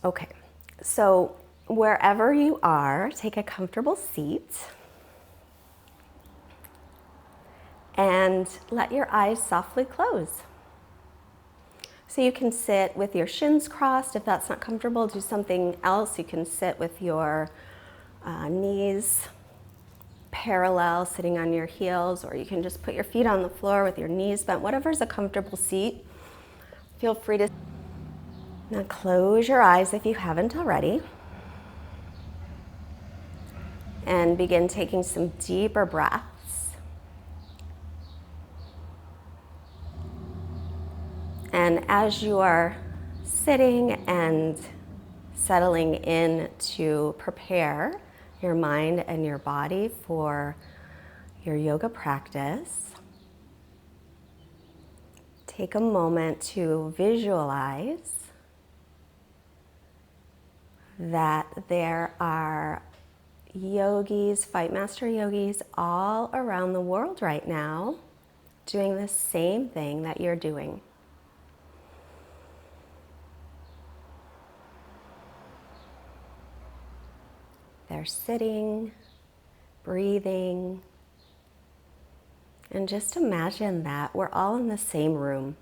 Okay, so wherever you are, take a comfortable seat and let your eyes softly close. So you can sit with your shins crossed. If that's not comfortable, do something else. You can sit with your knees parallel, sitting on your heels, or you can just put your feet on the floor with your knees bent, whatever's a comfortable seat. Feel free to. Now close your eyes if you haven't already. And begin taking some deeper breaths. And as you are sitting and settling in to prepare your mind and your body for your yoga practice, take a moment to visualize that there are yogis, fight master yogis all around the world right now doing the same thing that you're doing. They're sitting, breathing, and just imagine that we're all in the same room.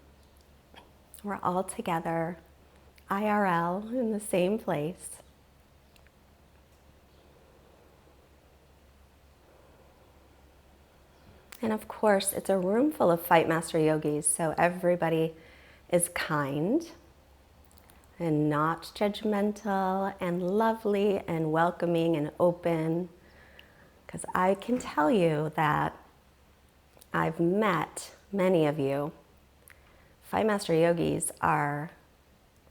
We're all together, IRL, in the same place. And of course, it's a room full of fight master yogis, so everybody is kind and not judgmental and lovely and welcoming and open. Because I can tell you that I've met many of you. Fight master yogis are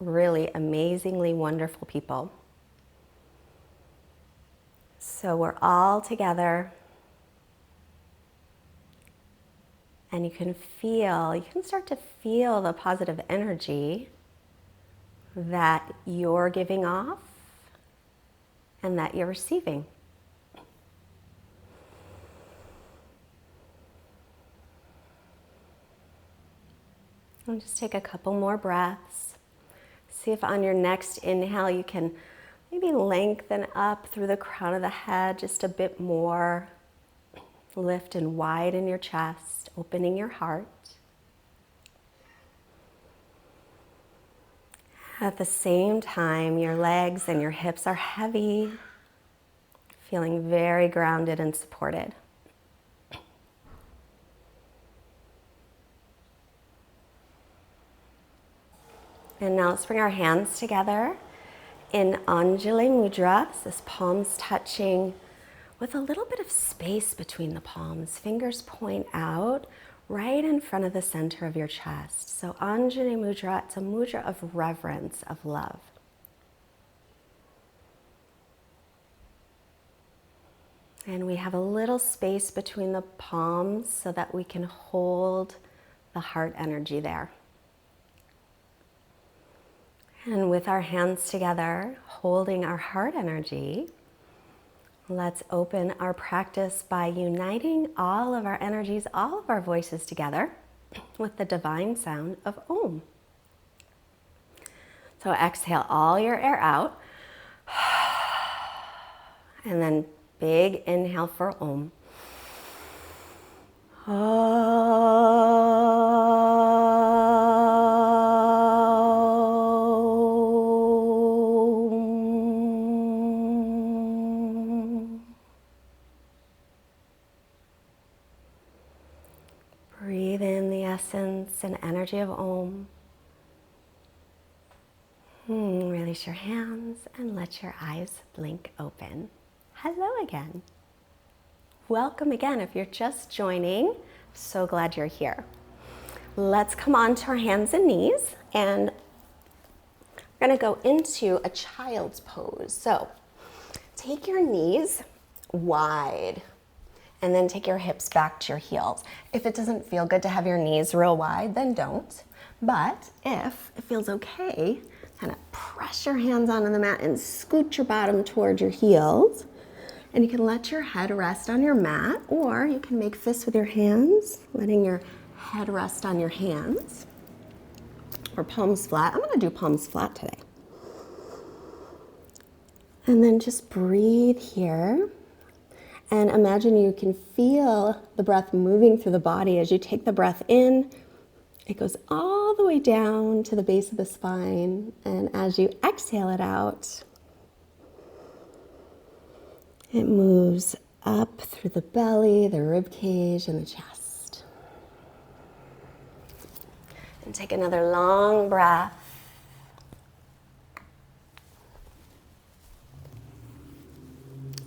really amazingly wonderful people. So we're all together. And you can start to feel the positive energy that you're giving off and that you're receiving. And just take a couple more breaths. See if on your next inhale you can maybe lengthen up through the crown of the head just a bit more. Lift and widen your chest, opening your heart. At the same time, your legs and your hips are heavy, feeling very grounded and supported. And now let's bring our hands together in Anjali Mudra. This palms touching with a little bit of space between the palms. Fingers point out right in front of the center of your chest. So Anjali Mudra, it's a mudra of reverence, of love. And we have a little space between the palms so that we can hold the heart energy there. And with our hands together, holding our heart energy, let's open our practice by uniting all of our energies, all of our voices together with the divine sound of Om. So exhale all your air out. And then big inhale for Om. Breathe in the essence and energy of Om. Release your hands and let your eyes blink open. Hello again. Welcome again if you're just joining. So glad you're here. Let's come on to our hands and knees, and we're going to go into a child's pose. So take your knees wide and then take your hips back to your heels. If it doesn't feel good to have your knees real wide, then don't. But if it feels okay, kind of press your hands onto the mat and scoot your bottom towards your heels. And you can let your head rest on your mat, or you can make fists with your hands, letting your head rest on your hands. or palms flat. I'm gonna do palms flat today. And then just breathe here. And imagine you can feel the breath moving through the body. As you take the breath in, it goes all the way down to the base of the spine. And as you exhale it out, it moves up through the belly, the rib cage, and the chest. And take another long breath.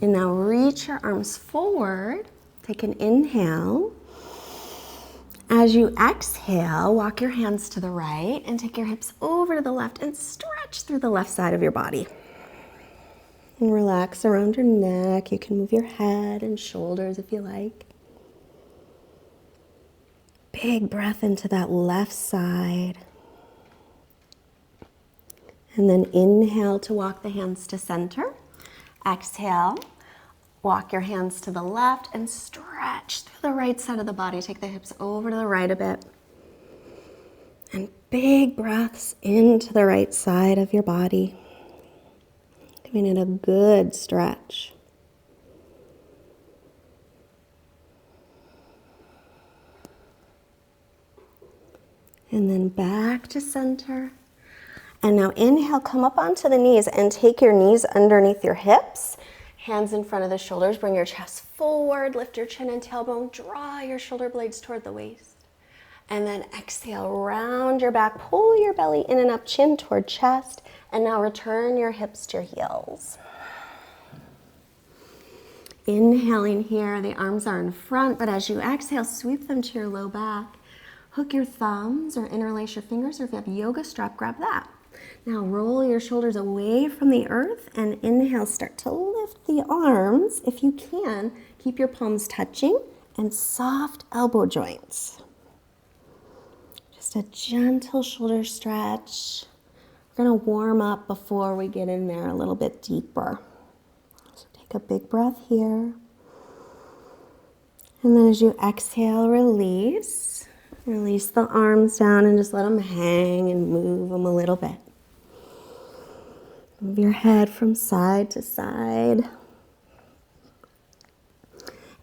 And now reach your arms forward. Take an inhale. As you exhale, walk your hands to the right and take your hips over to the left and stretch through the left side of your body. And relax around your neck. You can move your head and shoulders if you like. Big breath into that left side. And then inhale to walk the hands to center. Exhale, walk your hands to the left and stretch through the right side of the body. Take the hips over to the right a bit. And big breaths into the right side of your body. Giving it a good stretch. And then back to center. And now inhale, come up onto the knees and take your knees underneath your hips. Hands in front of the shoulders. Bring your chest forward. Lift your chin and tailbone. Draw your shoulder blades toward the waist. And then exhale, round your back. Pull your belly in and up, chin toward chest. And now return your hips to your heels. Inhaling here, the arms are in front, but as you exhale, sweep them to your low back. Hook your thumbs or interlace your fingers, or if you have a yoga strap, grab that. Now roll your shoulders away from the earth and inhale, start to lift the arms. If you can, keep your palms touching and soft elbow joints. Just a gentle shoulder stretch. We're gonna warm up before we get in there a little bit deeper. So take a big breath here. And then as you exhale, release. Release the arms down and just let them hang and move them a little bit. Move your head from side to side.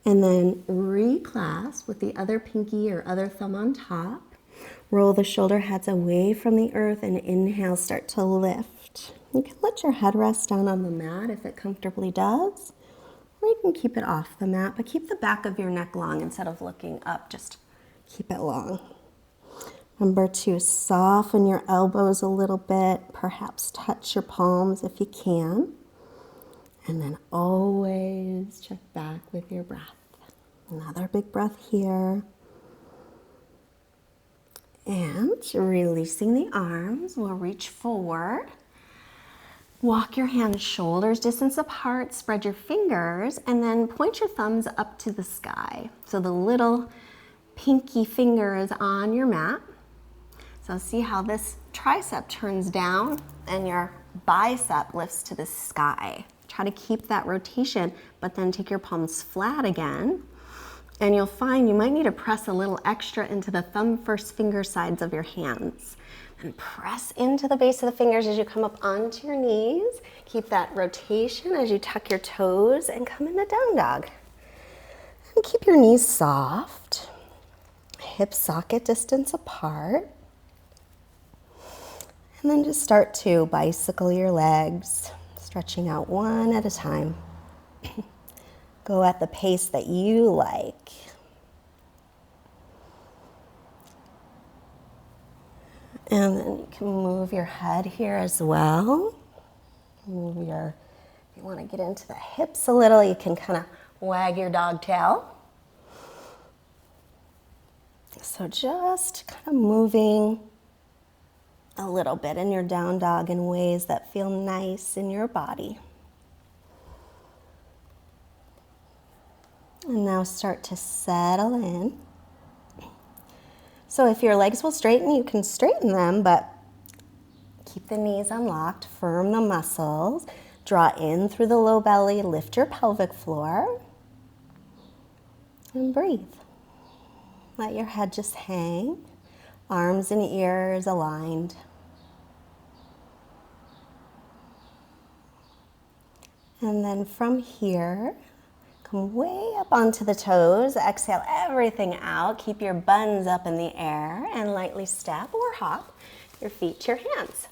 And then reclasp with the other pinky or other thumb on top. Roll the shoulder heads away from the earth and inhale, start to lift. You can let your head rest down on the mat if it comfortably does, or you can keep it off the mat, but keep the back of your neck long instead of looking up, just keep it long. Remember to soften your elbows a little bit, perhaps touch your palms if you can. And then always check back with your breath. Another big breath here. And releasing the arms, we'll reach forward. Walk your hands shoulders distance apart, spread your fingers, and then point your thumbs up to the sky. So the little pinky finger is on your mat. So see how this tricep turns down and your bicep lifts to the sky. Try to keep that rotation, but then take your palms flat again. And you'll find you might need to press a little extra into the thumb first finger sides of your hands. And press into the base of the fingers as you come up onto your knees. Keep that rotation as you tuck your toes and come into down dog. And keep your knees soft. Hips socket distance apart. And then just start to bicycle your legs, stretching out one at a time. Go at the pace that you like. And then you can move your head here as well. If you want to get into the hips a little, you can kind of wag your dog tail. So just kind of moving a little bit in your down dog in ways that feel nice in your body. And now start to settle in. So if your legs will straighten, you can straighten them, but keep the knees unlocked, firm the muscles, draw in through the low belly, lift your pelvic floor, and breathe. Let your head just hang. Arms and ears aligned. And then from here, come way up onto the toes. Exhale everything out. Keep your buns up in the air and lightly step or hop your feet to your hands.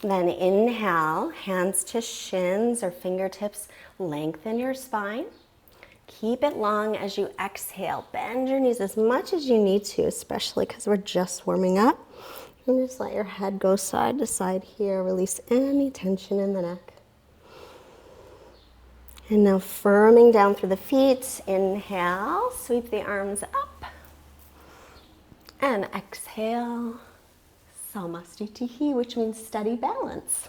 Then inhale, hands to shins or fingertips. Lengthen your spine. Keep it long as you exhale. Bend your knees as much as you need to, especially because we're just warming up. And just let your head go side to side here. Release any tension in the neck. And now firming down through the feet. Inhale, sweep the arms up. And exhale, Samastitihi, which means steady balance.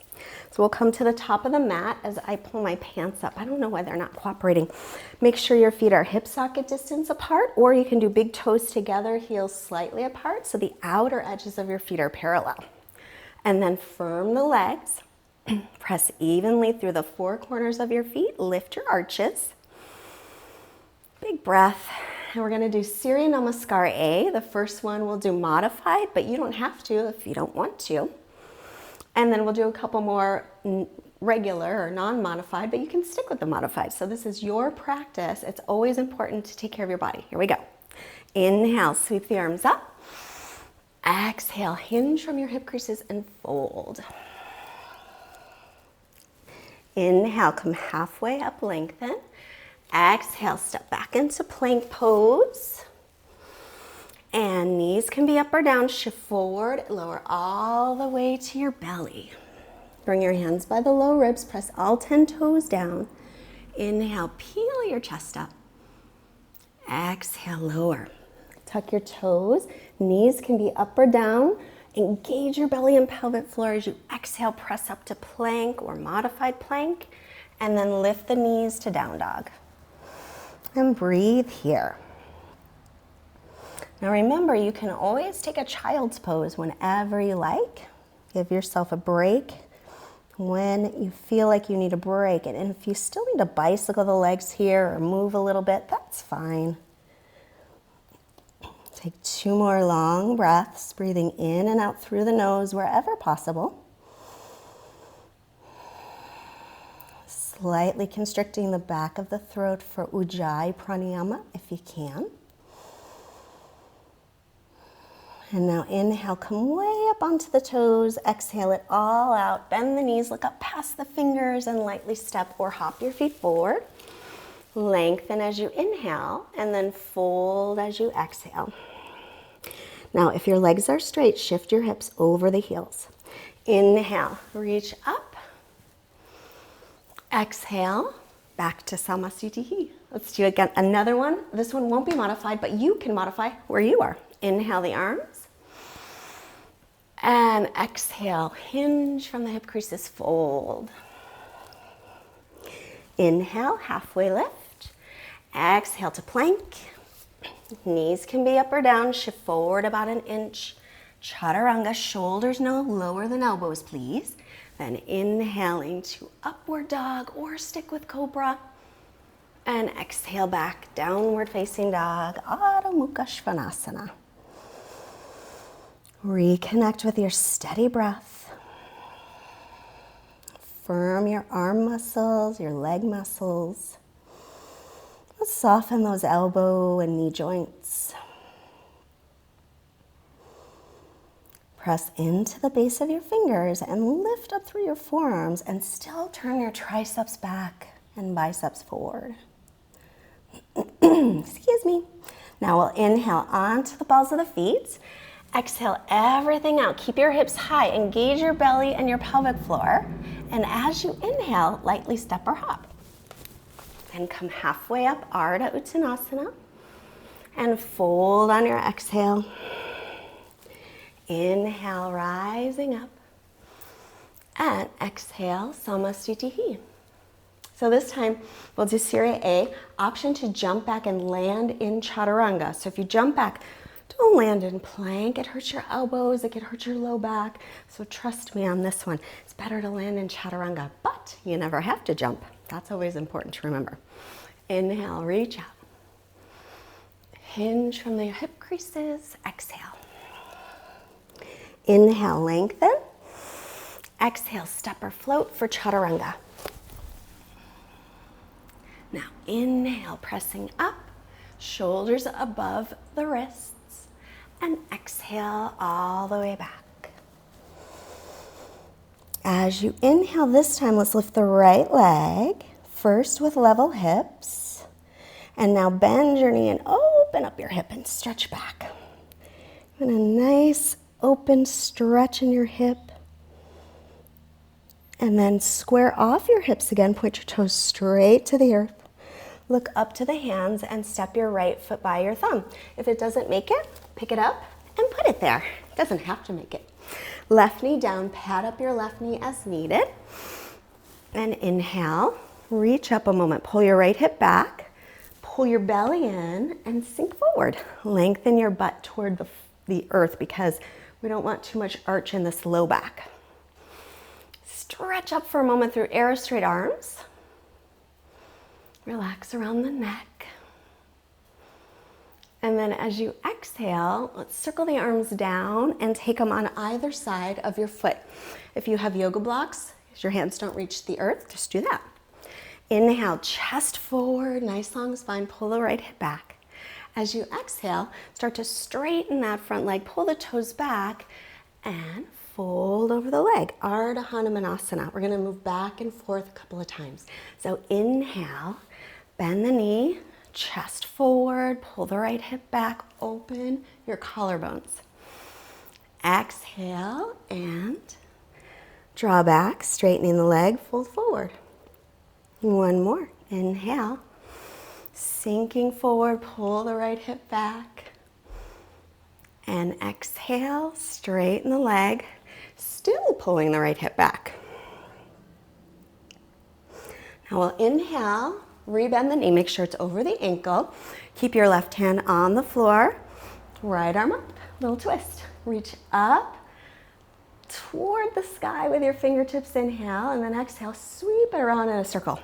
So we'll come to the top of the mat as I pull my pants up. I don't know why they're not cooperating. Make sure your feet are hip socket distance apart, or you can do big toes together, heels slightly apart, so the outer edges of your feet are parallel. And then firm the legs. Press evenly through the four corners of your feet. Lift your arches. Big breath. And we're going to do Surya Namaskar A. The first one we'll do modified, but you don't have to if you don't want to. And then we'll do a couple more regular or non-modified, but you can stick with the modified. So this is your practice. It's always important to take care of your body. Here we go. Inhale, sweep the arms up. Exhale, hinge from your hip creases and fold. Inhale, come halfway up, lengthen. Exhale, step back into plank pose. And knees can be up or down, shift forward, lower all the way to your belly. Bring your hands by the low ribs, press all 10 toes down. Inhale, peel your chest up. Exhale, lower. Tuck your toes, knees can be up or down. Engage your belly and pelvic floor as you exhale, press up to plank or modified plank, and then lift the knees to down dog. And breathe here. Now remember, you can always take a child's pose whenever you like. Give yourself a break when you feel like you need a break. And if you still need to bicycle the legs here or move a little bit, that's fine. Take 2 more long breaths, breathing in and out through the nose wherever possible. Slightly constricting the back of the throat for Ujjayi Pranayama if you can. And now inhale, come way up onto the toes, exhale it all out, bend the knees, look up past the fingers and lightly step or hop your feet forward. Lengthen as you inhale and then fold as you exhale. Now if your legs are straight, shift your hips over the heels. Inhale, reach up. Exhale, back to Samastitihi. Let's do again another one. This one won't be modified, but you can modify where you are. Inhale the arms. And exhale, hinge from the hip creases, fold. Inhale, halfway lift. Exhale to plank. Knees can be up or down, shift forward about 1 inch. Chaturanga, shoulders no lower than elbows, please. Then inhaling to upward dog or stick with cobra. And exhale back, downward facing dog, Adho Mukha Svanasana. Reconnect with your steady breath. Firm your arm muscles, your leg muscles. Let's soften those elbow and knee joints. Press into the base of your fingers and lift up through your forearms and still turn your triceps back and biceps forward. Excuse me. Now we'll inhale onto the balls of the feet. Exhale everything out. Keep your hips high. Engage your belly and your pelvic floor. And as you inhale, lightly step or hop. Then come halfway up, Ardha Uttanasana. And fold on your exhale. Inhale, rising up. And exhale, Samastitihi. So this time, we'll do Surya A, option to jump back and land in Chaturanga. So if you jump back, don't land in plank. It hurts your elbows, it can hurt your low back. So trust me on this one. It's better to land in Chaturanga, but you never have to jump. That's always important to remember. Inhale, reach out. Hinge from the hip creases, exhale. Inhale, lengthen. Exhale, step or float for chaturanga. Now inhale, pressing up, shoulders above the wrists, and exhale all the way back. As you inhale this time, let's lift the right leg, first with level hips, and now bend your knee and open up your hip and stretch back. And a nice open stretch in your hip. And then square off your hips again, point your toes straight to the earth. Look up to the hands and step your right foot by your thumb. If it doesn't make it, pick it up and put it there. It doesn't have to make it. Left knee down, pat up your left knee as needed. And inhale, reach up a moment. Pull your right hip back, pull your belly in and sink forward. Lengthen your butt toward the earth because we don't want too much arch in this low back. Stretch up for a moment through arrow straight arms. Relax around the neck. And then as you exhale, let's circle the arms down and take them on either side of your foot. If you have yoga blocks, if your hands don't reach the earth, just do that. Inhale, chest forward, nice long spine, pull the right hip back. As you exhale, start to straighten that front leg, pull the toes back, and fold over the leg, Ardha Hanumanasana. We're gonna move back and forth a couple of times. So inhale, bend the knee, chest forward, pull the right hip back, open your collarbones. Exhale and draw back, straightening the leg, fold forward. One more, inhale, sinking forward, pull the right hip back. And exhale, straighten the leg, still pulling the right hip back. Now we'll inhale, rebend the knee, make sure it's over the ankle. Keep your left hand on the floor, right arm up, little twist. Reach up toward the sky with your fingertips, inhale, and then exhale, sweep it around in a circle.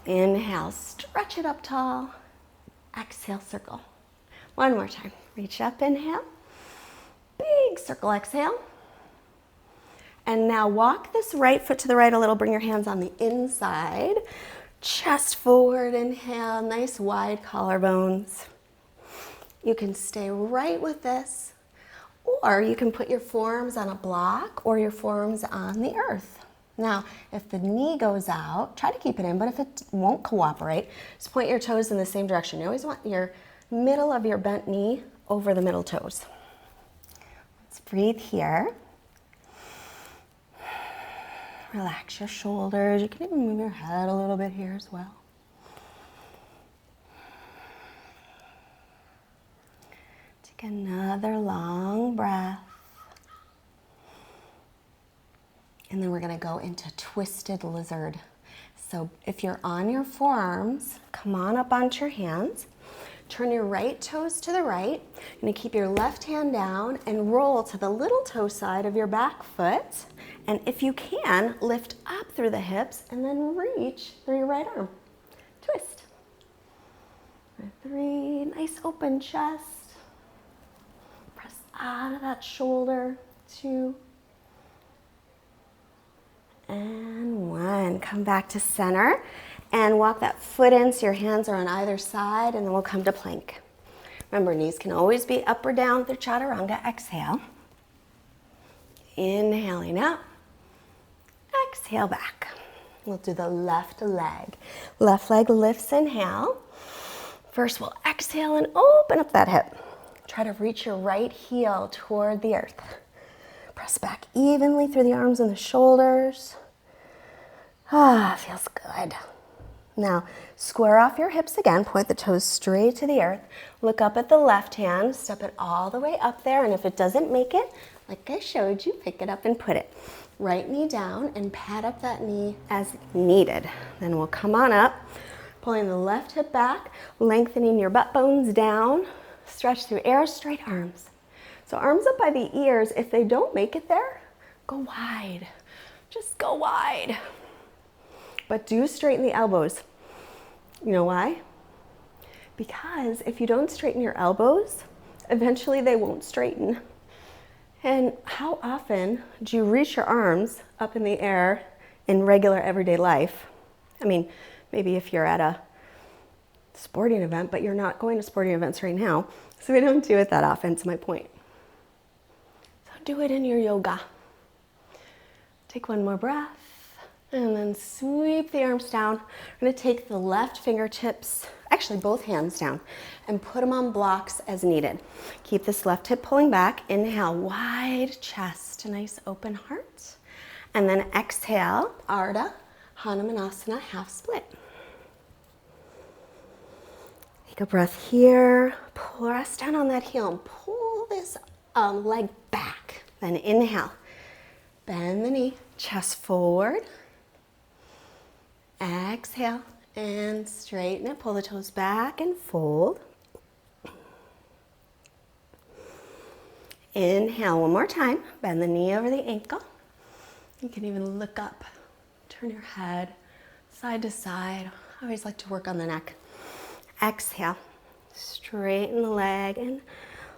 Inhale, stretch it up tall, exhale, circle. One more time, reach up, inhale, big circle, exhale. And now walk this right foot to the right a little, bring your hands on the inside, chest forward, inhale, nice wide collarbones. You can stay right with this, or you can put your forearms on a block or your forearms on the earth. Now, if the knee goes out, try to keep it in, but if it won't cooperate, just point your toes in the same direction. You always want your middle of your bent knee over the middle toes. Let's breathe here. Relax your shoulders. You can even move your head a little bit here as well. Take another long breath. And then we're going to go into twisted lizard. So if you're on your forearms, come on up onto your hands. Turn your right toes to the right. You're going to keep your left hand down and roll to the little toe side of your back foot. And if you can, lift up through the hips and then reach through your right arm. Twist. 3, nice open chest. Press out of that shoulder. 2. And 1. Come back to center and walk that foot in so your hands are on either side, and then we'll come to plank. Remember, knees can always be up or down through chaturanga. Exhale. Inhaling up. Exhale back. We'll do the left leg. Left leg lifts, inhale. First we'll exhale and open up that hip. Try to reach your right heel toward the earth. Press back evenly through the arms and the shoulders. Feels good. Now, square off your hips again, point the toes straight to the earth. Look up at the left hand, step it all the way up there, and if it doesn't make it, like I showed you, pick it up and put it. Right knee down and pat up that knee as needed. Then we'll come on up, pulling the left hip back, lengthening your butt bones down, stretch through arrow straight arms. So arms up by the ears. If they don't make it there, go wide. Just go wide. But do straighten the elbows. You know why? Because if you don't straighten your elbows, eventually they won't straighten. And how often do you reach your arms up in the air in regular everyday life? I mean, maybe if you're at a sporting event, but you're not going to sporting events right now, so we don't do it that often, is my point. So do it in your yoga. Take one more breath, and then sweep the arms down. We're gonna take the left fingertips, actually both hands down, and put them on blocks as needed. Keep this left hip pulling back. Inhale, wide chest, nice open heart. And then exhale, Ardha Hanumanasana, half split. Take a breath here, press down on that heel and pull this leg back. Then inhale, bend the knee, chest forward. Exhale and straighten it, pull the toes back and fold. Inhale one more time, bend the knee over the ankle. You can even look up, turn your head side to side. I always like to work on the neck. Exhale, straighten the leg and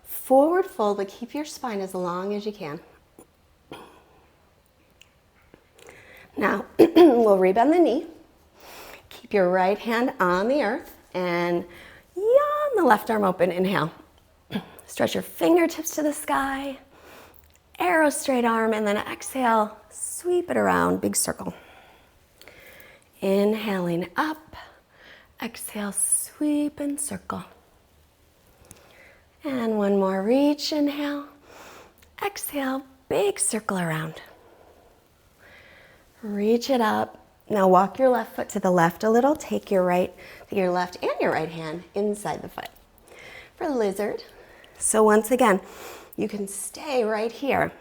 forward fold, but keep your spine as long as you can. Now, we'll rebend the knee. Keep your right hand on the earth and yawn the left arm open. Inhale. Stretch your fingertips to the sky. Arrow straight arm, and then exhale, sweep it around, big circle. Inhaling up. Exhale, sweep and circle. And one more reach, inhale. Exhale, big circle around. Reach it up. Now walk your left foot to the left a little. Take your left and your right hand inside the foot. For lizard. So once again, you can stay right here.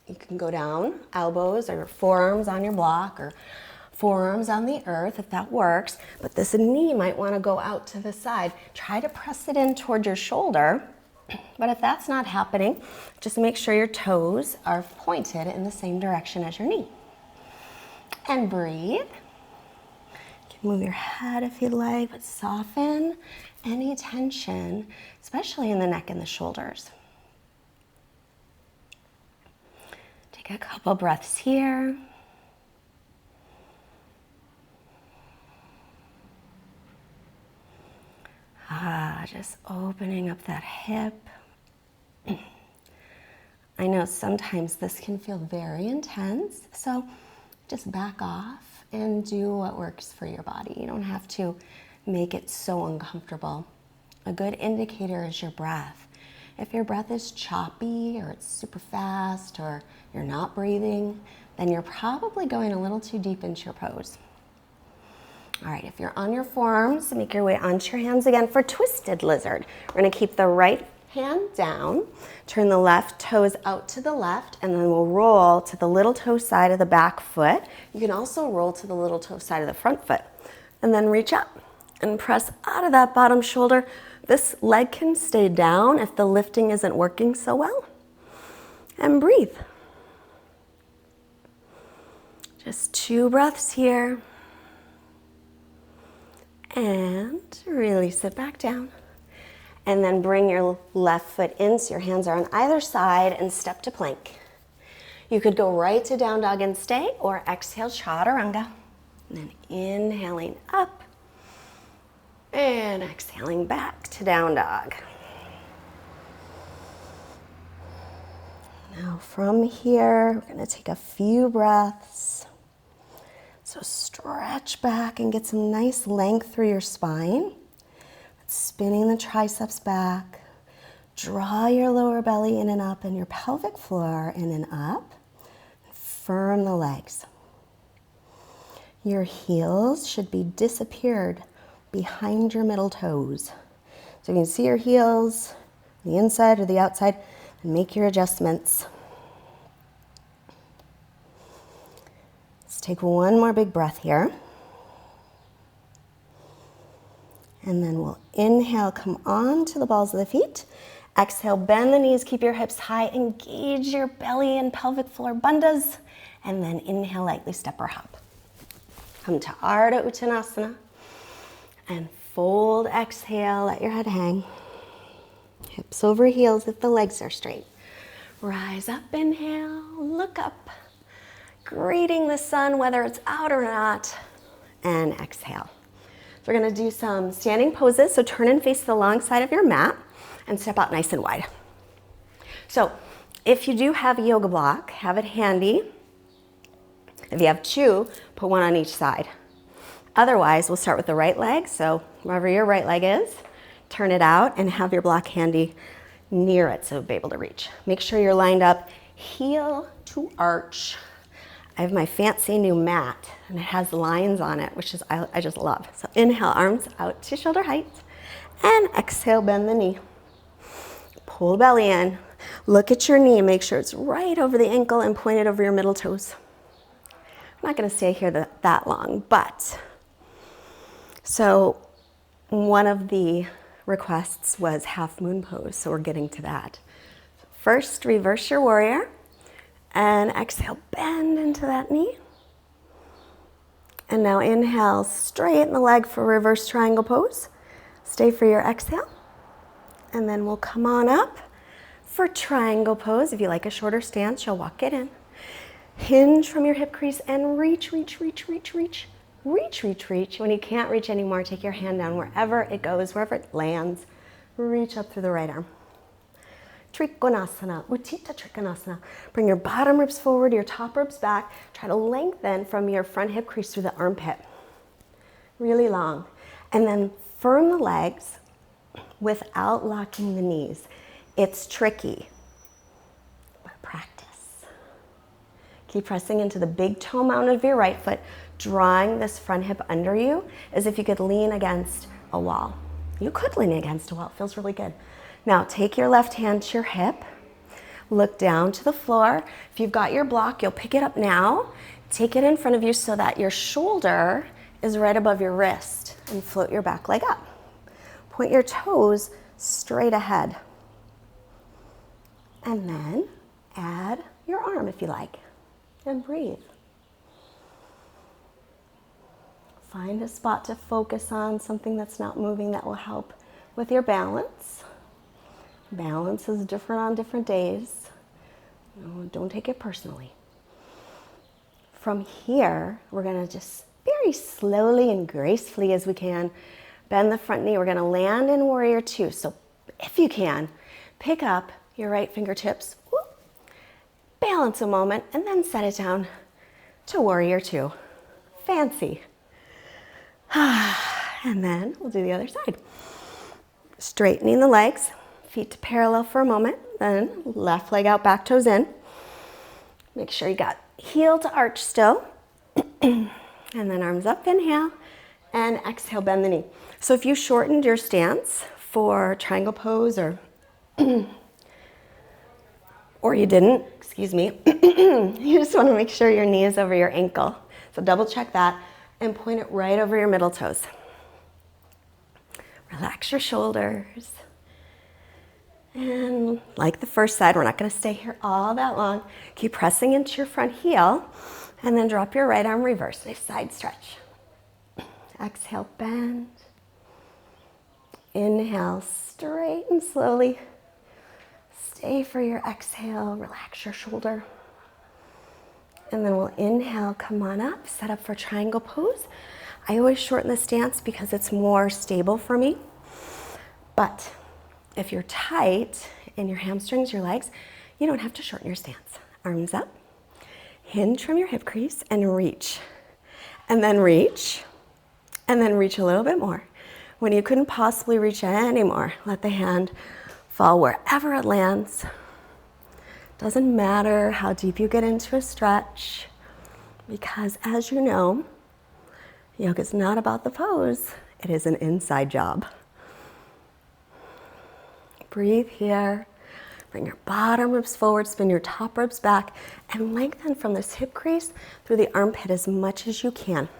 You can go down, elbows or forearms on your block or forearms on the earth if that works. But this knee might want to go out to the side. Try to press it in toward your shoulder. But if that's not happening, just make sure your toes are pointed in the same direction as your knee. And breathe. You can move your head if you'd like, but soften any tension, especially in the neck and the shoulders. Take a couple breaths here. Just opening up that hip. I know sometimes this can feel very intense, so just back off and do what works for your body. You don't have to make it so uncomfortable. A good indicator is your breath. If your breath is choppy or it's super fast or you're not breathing, then you're probably going a little too deep into your pose. All right, if you're on your forearms, make your way onto your hands again for twisted lizard. We're gonna keep the right hand down, turn the left toes out to the left, and then we'll roll to the little toe side of the back foot. You can also roll to the little toe side of the front foot. And then reach up and press out of that bottom shoulder. This leg can stay down if the lifting isn't working so well. And breathe. Just 2 breaths here. And release it back down. And then bring your left foot in so your hands are on either side and step to plank. You could go right to down dog and stay or exhale chaturanga. And then inhaling up and exhaling back to down dog. Now from here, we're gonna take a few breaths. So stretch back and get some nice length through your spine. Spinning the triceps back. Draw your lower belly in and up and your pelvic floor in and up. Firm the legs. Your heels should be disappeared behind your middle toes. So you can see your heels, the inside or the outside, and make your adjustments. Let's take one more big breath here. And then we'll inhale, come on to the balls of the feet. Exhale, bend the knees, keep your hips high, engage your belly and pelvic floor bandhas. And then inhale, lightly step or hop. Come to Ardha Uttanasana. And fold, exhale, let your head hang. Hips over heels if the legs are straight. Rise up, inhale, look up, greeting the sun, whether it's out or not, and exhale. So we're gonna do some standing poses, so turn and face the long side of your mat and step out nice and wide. So if you do have a yoga block, have it handy. If you have two, put one on each side. Otherwise, we'll start with the right leg, so wherever your right leg is, turn it out and have your block handy near it so you'll be able to reach. Make sure you're lined up, heel to arch. I have my fancy new mat and it has lines on it, which is I just love. So inhale, arms out to shoulder height, and exhale, bend the knee. Pull the belly in, look at your knee, make sure it's right over the ankle and point it over your middle toes. I'm not gonna stay here that long, but so one of the requests was half moon pose, so we're getting to that. First, reverse your warrior and exhale, bend into that knee. And now inhale, straighten the leg for reverse triangle pose. Stay for your exhale. And then we'll come on up for triangle pose. If you like a shorter stance, you'll walk it in. Hinge from your hip crease and reach, reach, reach, reach, reach. Reach, reach, reach. When you can't reach anymore, take your hand down wherever it goes, wherever it lands. Reach up through the right arm. Trikonasana, Utthita Trikonasana. Bring your bottom ribs forward, your top ribs back. Try to lengthen from your front hip crease through the armpit. Really long. And then firm the legs without locking the knees. It's tricky, but practice. Keep pressing into the big toe mound of your right foot, drawing this front hip under you as if you could lean against a wall. You could lean against a wall, it feels really good. Now take your left hand to your hip, look down to the floor. If you've got your block, you'll pick it up now, take it in front of you so that your shoulder is right above your wrist and float your back leg up. Point your toes straight ahead. And then add your arm if you like, and breathe. Find a spot to focus on, something that's not moving that will help with your balance. Balance is different on different days. Don't take it personally. From here, we're gonna just very slowly and gracefully as we can, bend the front knee. We're gonna land in warrior two. So if you can, pick up your right fingertips, balance a moment, and then set it down to warrior two. Fancy. And then we'll do the other side. Straightening the legs, feet to parallel for a moment, then left leg out, back toes in. Make sure you got heel to arch still. And then arms up, inhale, and exhale, bend the knee. So if you shortened your stance for triangle pose or you didn't, excuse me, you just want to make sure your knee is over your ankle. So double check that and point it right over your middle toes. Relax your shoulders. And like the first side, we're not going to stay here all that long. Keep pressing into your front heel and then drop your right arm, reverse, nice side stretch. Exhale, bend. Inhale, straighten slowly. Stay for your exhale, relax your shoulder. And then we'll inhale, come on up, set up for triangle pose. I always shorten the stance because it's more stable for me. But if you're tight in your hamstrings, your legs, you don't have to shorten your stance. Arms up, hinge from your hip crease and reach. And then reach, and then reach a little bit more. When you couldn't possibly reach anymore, let the hand fall wherever it lands. Doesn't matter how deep you get into a stretch, because as you know, yoga is not about the pose, it is an inside job. Breathe here, bring your bottom ribs forward, spin your top ribs back, and lengthen from this hip crease through the armpit as much as you can.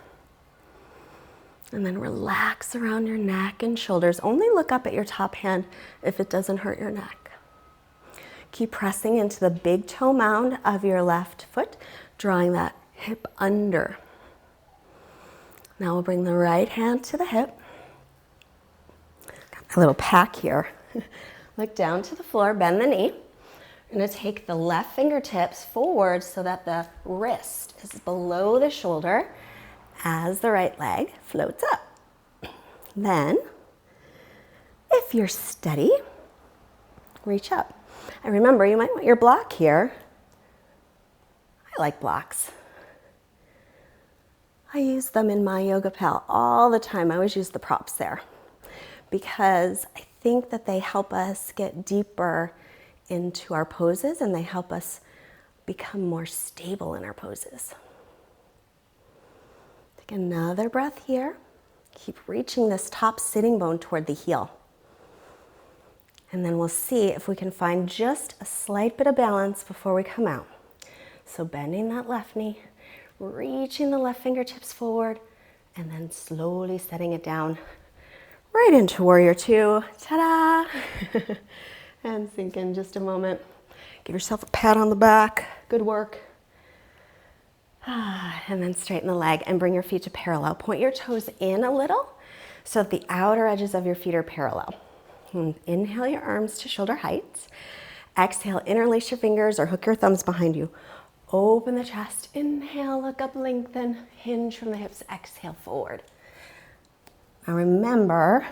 And then relax around your neck and shoulders. Only look up at your top hand if it doesn't hurt your neck. Keep pressing into the big toe mound of your left foot, drawing that hip under. Now we'll bring the right hand to the hip. Got a little pack here. Look down to the floor, bend the knee. I'm going to take the left fingertips forward so that the wrist is below the shoulder as the right leg floats up. Then, if you're steady, reach up. And remember, you might want your block here. I like blocks. I use them in my yoga pal all the time. I always use the props there because I think that they help us get deeper into our poses and they help us become more stable in our poses. Take another breath here. Keep reaching this top sitting bone toward the heel. And then we'll see if we can find just a slight bit of balance before we come out. So bending that left knee, reaching the left fingertips forward, and then slowly setting it down right into Warrior Two. Ta-da! And sink in just a moment. Give yourself a pat on the back. Good work. And then straighten the leg and bring your feet to parallel. Point your toes in a little so that the outer edges of your feet are parallel. And inhale your arms to shoulder height. Exhale, interlace your fingers or hook your thumbs behind you. Open the chest. Inhale, look up, lengthen. Hinge from the hips. Exhale, forward. Now remember,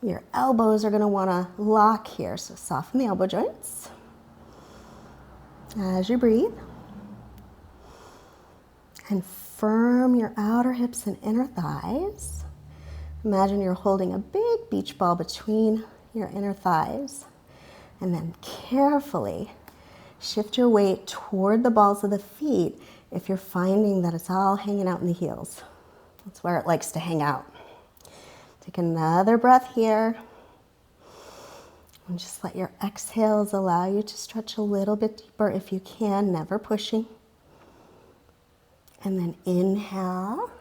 your elbows are going to want to lock here, so soften the elbow joints as you breathe. And firm your outer hips and inner thighs. Imagine you're holding a big beach ball between your inner thighs. And then carefully shift your weight toward the balls of the feet if you're finding that it's all hanging out in the heels. That's where it likes to hang out. Take another breath here. And just let your exhales allow you to stretch a little bit deeper if you can, never pushing. And then inhale,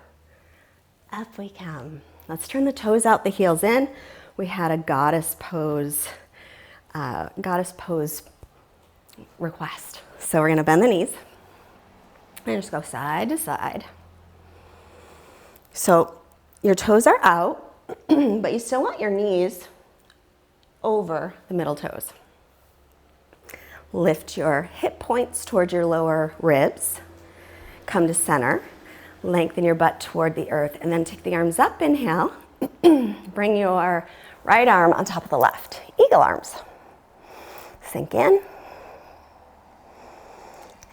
up we come. Let's turn the toes out, the heels in. We had a goddess pose request. So we're gonna bend the knees and just go side to side. So your toes are out, but you still want your knees over the middle toes. Lift your hip points towards your lower ribs. Come to center. Lengthen your butt toward the earth and then take the arms up. Inhale. Bring your right arm on top of the left. Eagle arms. Sink in.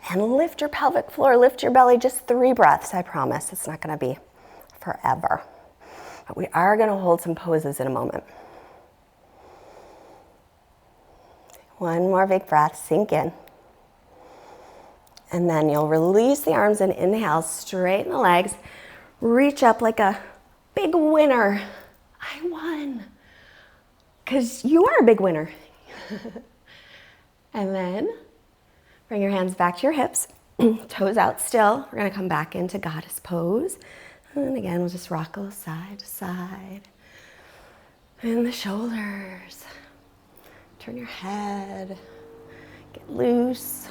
And lift your pelvic floor. Lift your belly. Just 3 breaths, I promise. It's not going to be forever. But we are going to hold some poses in a moment. One more big breath. Sink in. And then you'll release the arms and inhale, straighten the legs, reach up like a big winner. I won. Because you are a big winner. And then bring your hands back to your hips, toes out still. We're going to come back into goddess pose. And again, we'll just rock a little side to side. And the shoulders. Turn your head. Get loose.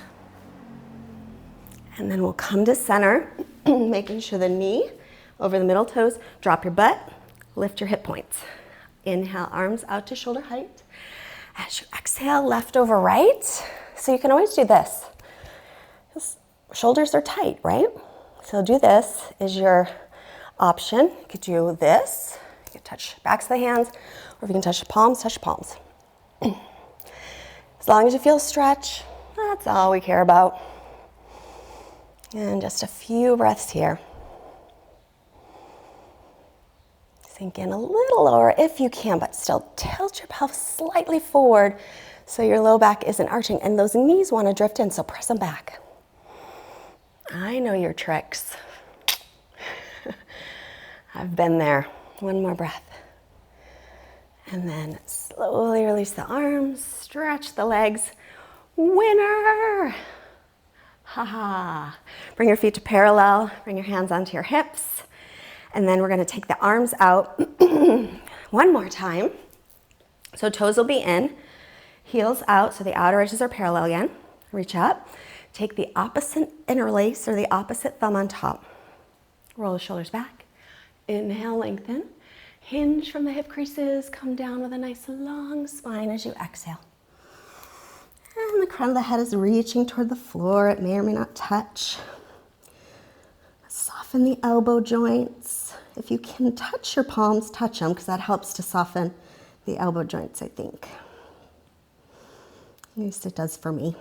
And then we'll come to center, making sure the knee over the middle toes. Drop your butt, lift your hip points. Inhale, arms out to shoulder height. As you exhale, left over right. So you can always do this. Shoulders are tight, right? So do this is your option. You could do this. You can touch backs of the hands, or if you can touch the palms, touch the palms. As long as you feel stretch, that's all we care about. And just a few breaths here. Sink in a little lower if you can, but still tilt your pelvis slightly forward so your low back isn't arching. And those knees want to drift in, so press them back. I know your tricks. I've been there. One more breath. And then slowly release the arms, stretch the legs. Winner! Ha-ha. Bring your feet to parallel, bring your hands onto your hips, and then we're gonna take the arms out one more time. So toes will be in, heels out, so the outer edges are parallel again. Reach up, take the opposite interlace or the opposite thumb on top. Roll the shoulders back. Inhale, lengthen. Hinge from the hip creases, come down with a nice long spine as you exhale. And the crown of the head is reaching toward the floor. It may or may not touch. Soften the elbow joints. If you can touch your palms, touch them, because that helps to soften the elbow joints, I think. At least it does for me.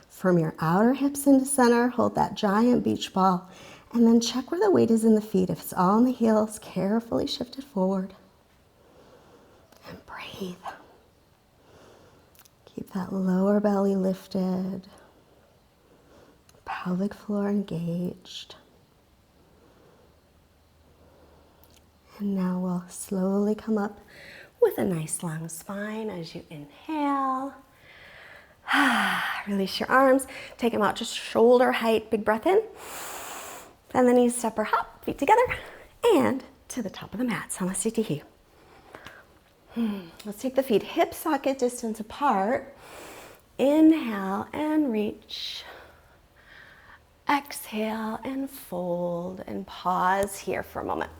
Firm your outer hips into center. Hold that giant beach ball. And then check where the weight is in the feet. If it's all in the heels, carefully shift it forward. And breathe. Keep that lower belly lifted. Pelvic floor engaged. And now we'll slowly come up with a nice long spine as you inhale. Release your arms. Take them out to shoulder height. Big breath in. And the knees step or hop, feet together, and to the top of the mat. Samasthiti. Let's take the feet hip socket distance apart. Inhale and reach. Exhale and fold and pause here for a moment.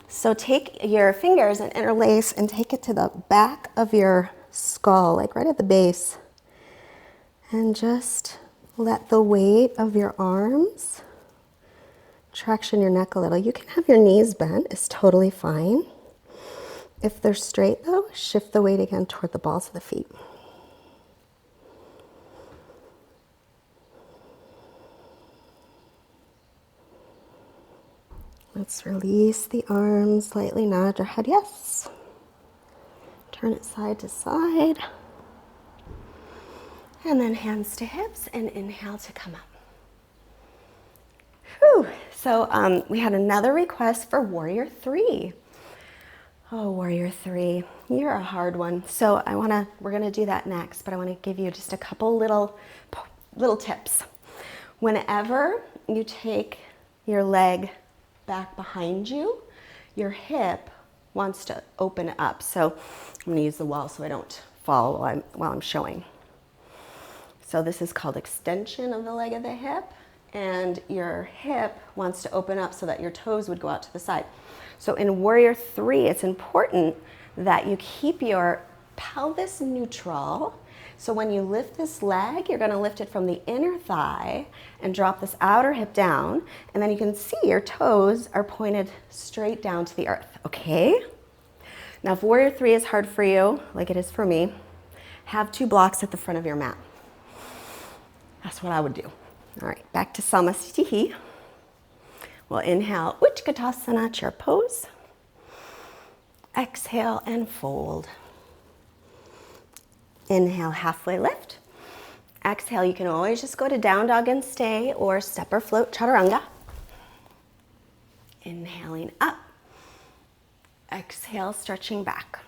So take your fingers and interlace and take it to the back of your skull, like right at the base. And just let the weight of your arms traction your neck a little. You can have your knees bent, it's totally fine. If they're straight though, shift the weight again toward the balls of the feet. Let's release the arms, slightly nod your head, yes. Turn it side to side. And then hands to hips and inhale to come up. Whew. So we had another request for Warrior 3. Oh, Warrior 3, you're a hard one. So we're gonna do that next, but I wanna give you just a couple little tips. Whenever you take your leg back behind you, your hip wants to open up. So I'm gonna use the wall so I don't fall while I'm showing. So this is called extension of the leg of the hip, and your hip wants to open up so that your toes would go out to the side. So in Warrior 3, it's important that you keep your pelvis neutral. So when you lift this leg, you're gonna lift it from the inner thigh and drop this outer hip down, and then you can see your toes are pointed straight down to the earth, okay? Now if Warrior 3 is hard for you, like it is for me, have 2 blocks at the front of your mat. That's what I would do. All right, back to Samasthiti. We'll inhale, Utkatasana, chair pose. Exhale and fold. Inhale, halfway lift. Exhale, you can always just go to down dog and stay or step or float chaturanga. Inhaling up. Exhale, stretching back.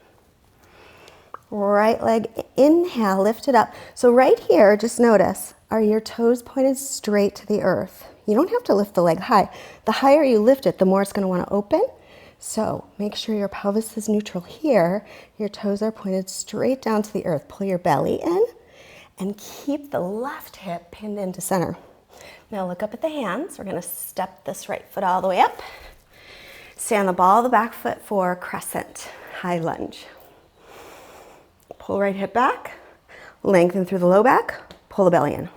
Right leg, inhale, lift it up. So right here, just notice, are your toes pointed straight to the earth? You don't have to lift the leg high. The higher you lift it, the more it's going to want to open. So make sure your pelvis is neutral here. Your toes are pointed straight down to the earth. Pull your belly in and keep the left hip pinned into center. Now look up at the hands. We're going to step this right foot all the way up. Stay on the ball of the back foot for crescent, high lunge. Pull right hip back, lengthen through the low back, pull the belly in.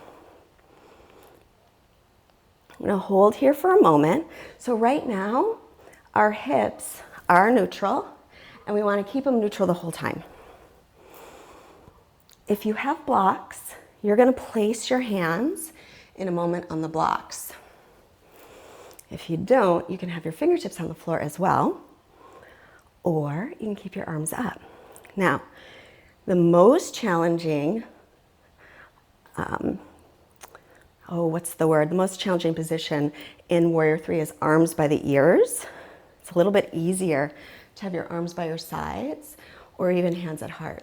I'm gonna hold here for a moment. So right now, our hips are neutral, and we wanna keep them neutral the whole time. If you have blocks, you're gonna place your hands in a moment on the blocks. If you don't, you can have your fingertips on the floor as well, or you can keep your arms up. Now, the most challenging, the most challenging position in Warrior 3 is arms by the ears. It's a little bit easier to have your arms by your sides or even hands at heart.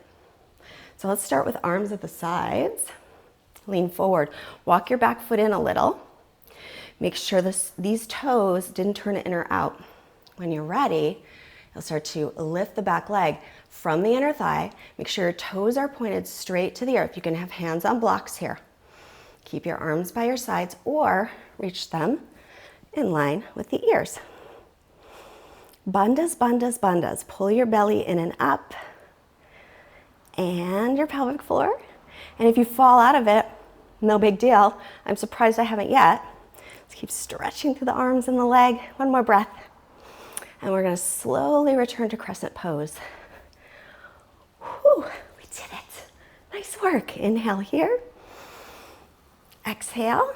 So let's start with arms at the sides. Lean forward. Walk your back foot in a little. Make sure these toes didn't turn in or out. When you're ready, you'll start to lift the back leg from the inner thigh. Make sure your toes are pointed straight to the earth. You can have hands on blocks here. Keep your arms by your sides or reach them in line with the ears. Bandhas, bandhas, bandhas. Pull your belly in and up and your pelvic floor. And if you fall out of it, no big deal. I'm surprised I haven't yet. Let's keep stretching through the arms and the leg. One more breath. And we're going to slowly return to crescent pose. Whew, we did it. Nice work. Inhale here. Exhale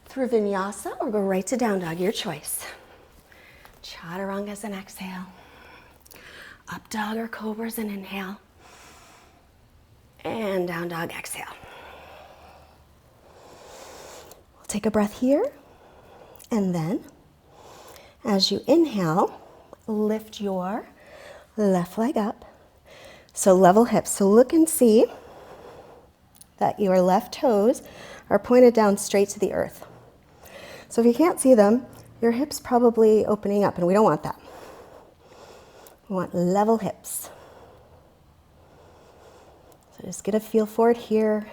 through Vinyasa or go right to down dog, your choice. Chaturanga is an exhale. Up dog or cobra is an inhale. And down dog, exhale. We'll take a breath here. And then, as you inhale, lift your left leg up. So level hips. So look and see that your left toes are pointed down straight to the earth. So if you can't see them, your hips probably opening up, and we don't want that. We want level hips. So just get a feel for it here.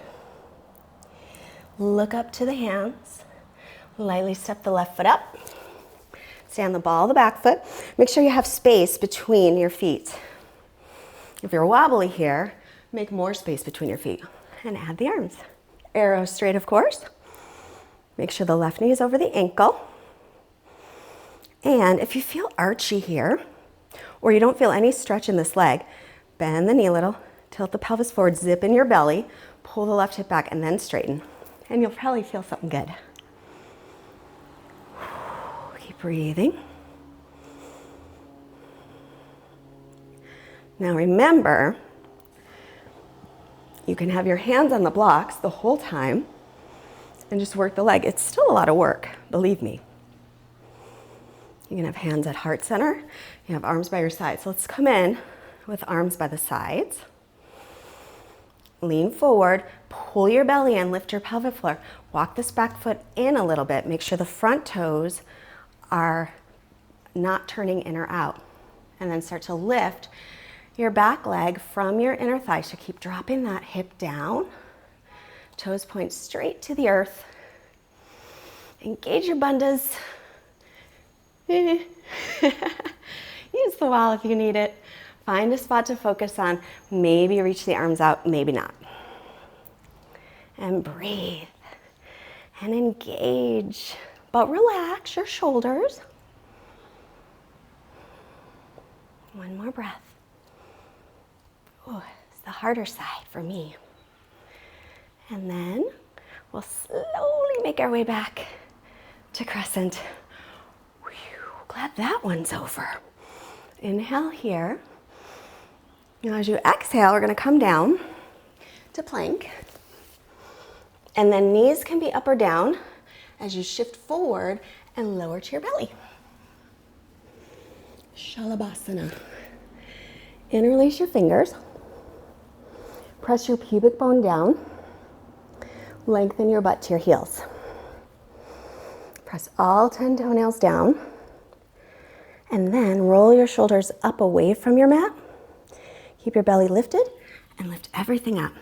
Look up to the hands. Lightly step the left foot up. Stay on the ball of the back foot. Make sure you have space between your feet. If you're wobbly here, make more space between your feet and add the arms. Arrow straight, of course. Make sure the left knee is over the ankle. And if you feel archy here, or you don't feel any stretch in this leg, bend the knee a little, tilt the pelvis forward, zip in your belly, pull the left hip back, and then straighten. And you'll probably feel something good. Keep breathing. Now remember, you can have your hands on the blocks the whole time and just work the leg. It's still a lot of work, believe me. You can have hands at heart center. You have arms by your sides. So let's come in with arms by the sides. Lean forward, pull your belly in, lift your pelvic floor. Walk this back foot in a little bit. Make sure the front toes are not turning in or out. And then start to lift your back leg from your inner thigh. So keep dropping that hip down. Toes point straight to the earth. Engage your bandhas. Use the wall if you need it. Find a spot to focus on. Maybe reach the arms out, maybe not. And breathe. And engage. But relax your shoulders. One more breath. Oh, it's the harder side for me. And then we'll slowly make our way back to crescent. Whew, glad that one's over. Inhale here. Now as you exhale, we're going to come down to plank. And then knees can be up or down as you shift forward and lower to your belly. Shalabhasana. Interlace your fingers. Press your pubic bone down. Lengthen your butt to your heels. Press all 10 toenails down. And then roll your shoulders up away from your mat. Keep your belly lifted and lift everything up.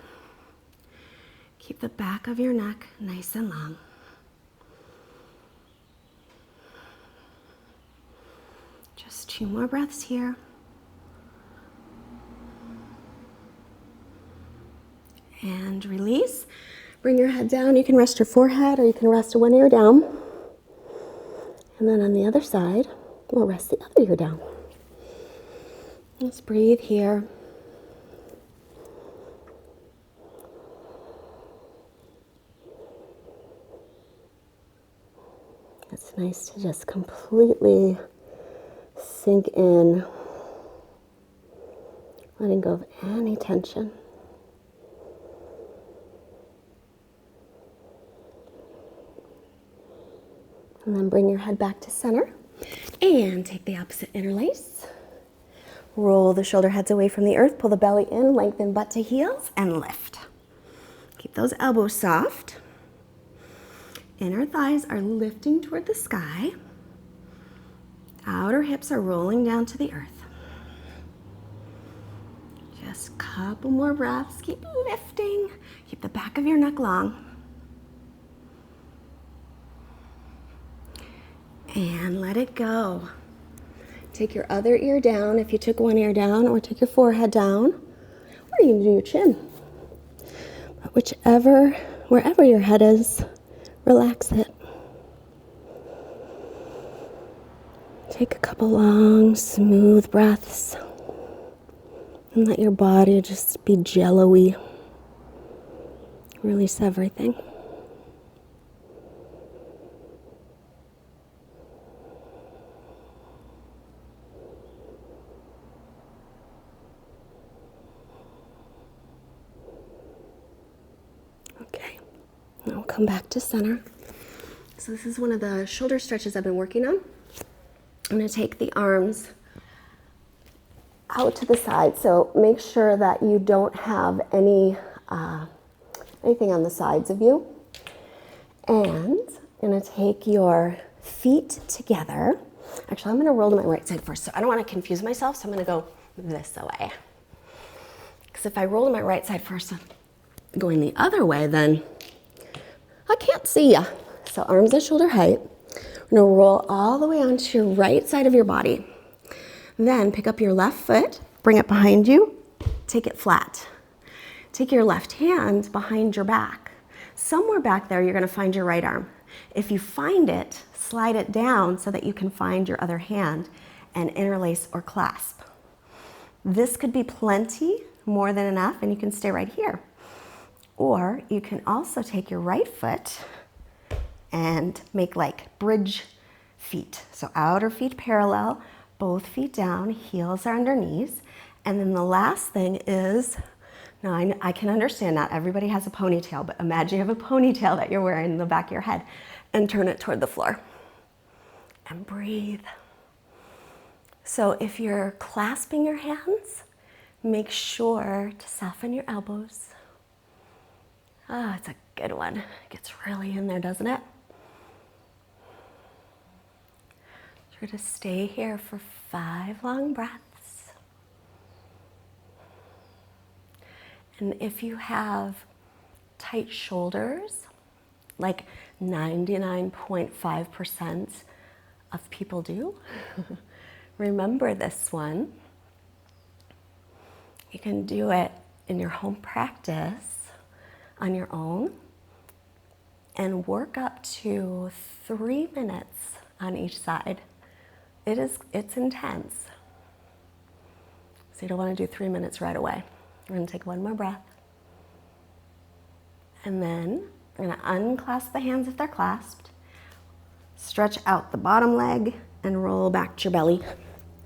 Keep the back of your neck nice and long. Just 2 more breaths here. And release. Bring your head down. You can rest your forehead or you can rest one ear down. And then on the other side, we'll rest the other ear down. Let's breathe here. It's nice to just completely sink in, letting go of any tension. And then bring your head back to center and take the opposite interlace. Roll the shoulder heads away from the earth, pull the belly in, lengthen butt to heels, and lift. Keep those elbows soft. Inner thighs are lifting toward the sky. Outer hips are rolling down to the earth. Just a couple more breaths. Keep lifting. Keep the back of your neck long. And let it go. Take your other ear down if you took one ear down, or take your forehead down, or you can do your chin. But wherever your head is, relax it. Take a couple long, smooth breaths and let your body just be jello-y. Release everything. Okay, now we'll come back to center. So this is one of the shoulder stretches I've been working on. I'm going to take the arms out to the side, so make sure that you don't have anything on the sides of you. And I'm going to take your feet together. Actually, I'm going to roll to my right side first, so I don't want to confuse myself, so I'm going to go this way. Because if I roll to my right side first, going the other way, then I can't see ya. So arms at shoulder height. We're going to roll all the way onto your right side of your body. Then pick up your left foot, bring it behind you, take it flat. Take your left hand behind your back. Somewhere back there, you're going to find your right arm. If you find it, slide it down so that you can find your other hand and interlace or clasp. This could be plenty, more than enough, and you can stay right here. Or you can also take your right foot and make like bridge feet. So outer feet parallel, both feet down, heels are under knees. And then the last thing is, now I can understand not everybody has a ponytail, but imagine you have a ponytail that you're wearing in the back of your head and turn it toward the floor. And breathe. So if you're clasping your hands, make sure to soften your elbows. Ah, it's a good one. It gets really in there, doesn't it? Try to stay here for 5 long breaths. And if you have tight shoulders, like 99.5% of people do, remember this one. You can do it in your home practice on your own and work up to 3 minutes on each side. It's intense. So you don't want to do 3 minutes right away. We're going to take one more breath. And then we're going to unclasp the hands if they're clasped. Stretch out the bottom leg and roll back to your belly.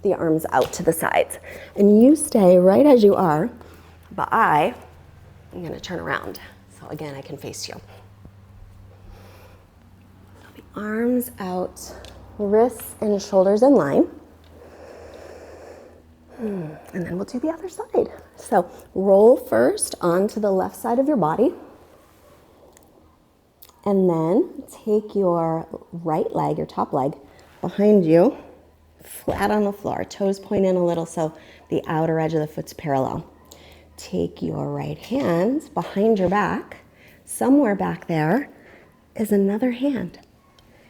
The arms out to the sides. And you stay right as you are, but I'm going to turn around. So again, I can face you. So the arms out, wrists and shoulders in line. And then we'll do the other side. So roll first onto the left side of your body. And then take your right leg, your top leg, behind you, flat on the floor. Toes point in a little so the outer edge of the foot's parallel. Take your right hand behind your back. Somewhere back there is another hand.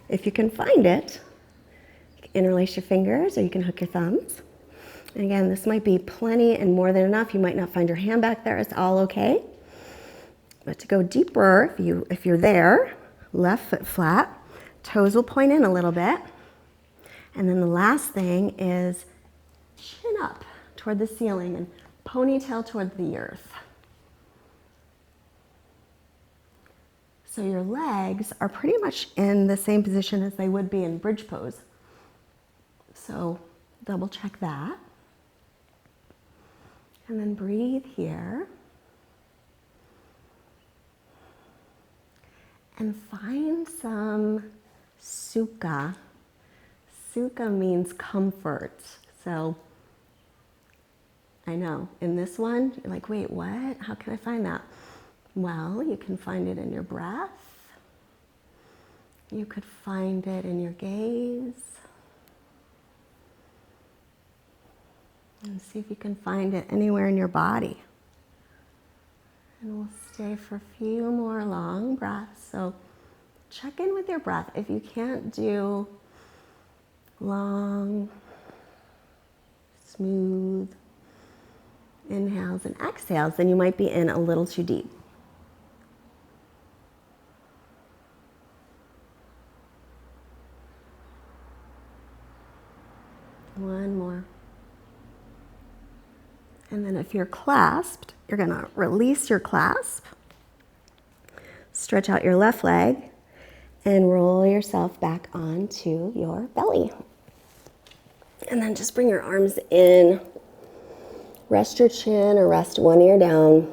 If you can find it, you can interlace your fingers or you can hook your thumbs. And again, this might be plenty and more than enough. You might not find your hand back there. It's all okay. But to go deeper, if you're there, left foot flat, toes will point in a little bit. And then the last thing is chin up toward the ceiling and ponytail toward the earth. So your legs are pretty much in the same position as they would be in bridge pose. So double check that. And then breathe here. And find some sukha. Sukha means comfort. So I know, in this one, you're like, wait, what? How can I find that? Well, you can find it in your breath. You could find it in your gaze. And see if you can find it anywhere in your body. And we'll stay for a few more long breaths. So check in with your breath. If you can't do long, smooth inhales and exhales, then you might be in a little too deep. One more. And then if you're clasped, you're gonna release your clasp, stretch out your left leg, and roll yourself back onto your belly. And then just bring your arms in. Rest your chin or rest one ear down.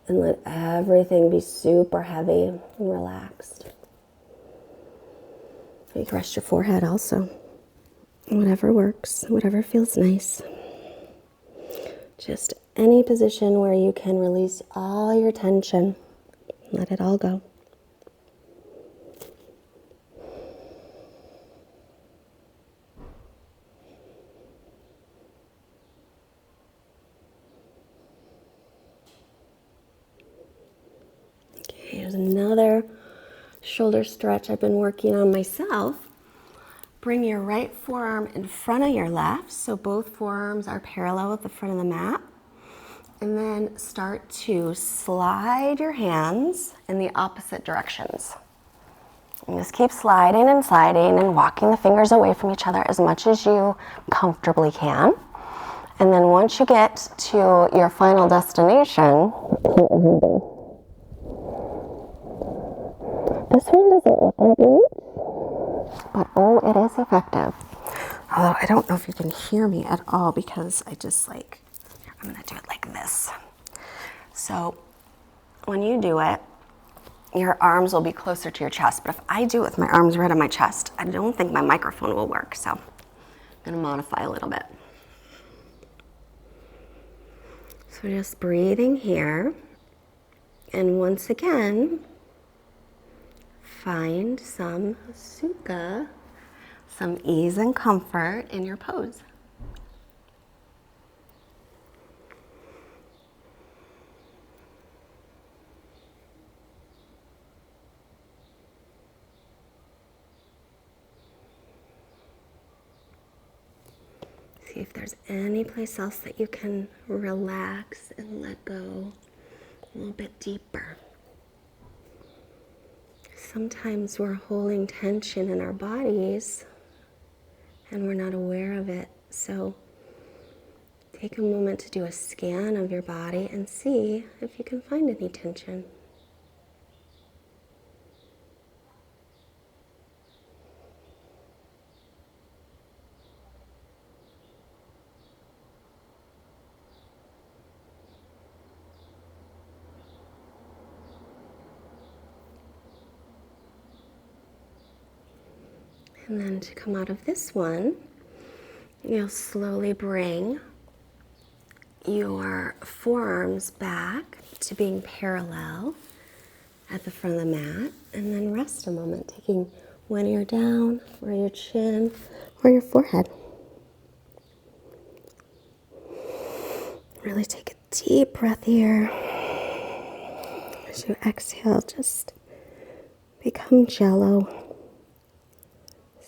And let everything be super heavy and relaxed. You can rest your forehead also. Whatever works, whatever feels nice. Just any position where you can release all your tension. Let it all go. Okay, here's another shoulder stretch I've been working on myself. Bring your right forearm in front of your left, so both forearms are parallel with the front of the mat. And then start to slide your hands in the opposite directions. And just keep sliding and walking the fingers away from each other as much as you comfortably can. And then once you get to your final destination, this one doesn't look like it, but oh, it is effective. Although I don't know if you can hear me at all because I just I'm gonna do it like this. So when you do it, your arms will be closer to your chest. But if I do it with my arms right on my chest, I don't think my microphone will work. So I'm gonna modify a little bit. So just breathing here. And once again, find some sukha, some ease and comfort in your pose. See if there's any place else that you can relax and let go a little bit deeper. Sometimes we're holding tension in our bodies and we're not aware of it. So take a moment to do a scan of your body and see if you can find any tension. And then to come out of this one, you'll slowly bring your forearms back to being parallel at the front of the mat, and then rest a moment, taking one ear down, or your chin, or your forehead. Really take a deep breath here. As you exhale, just become jello.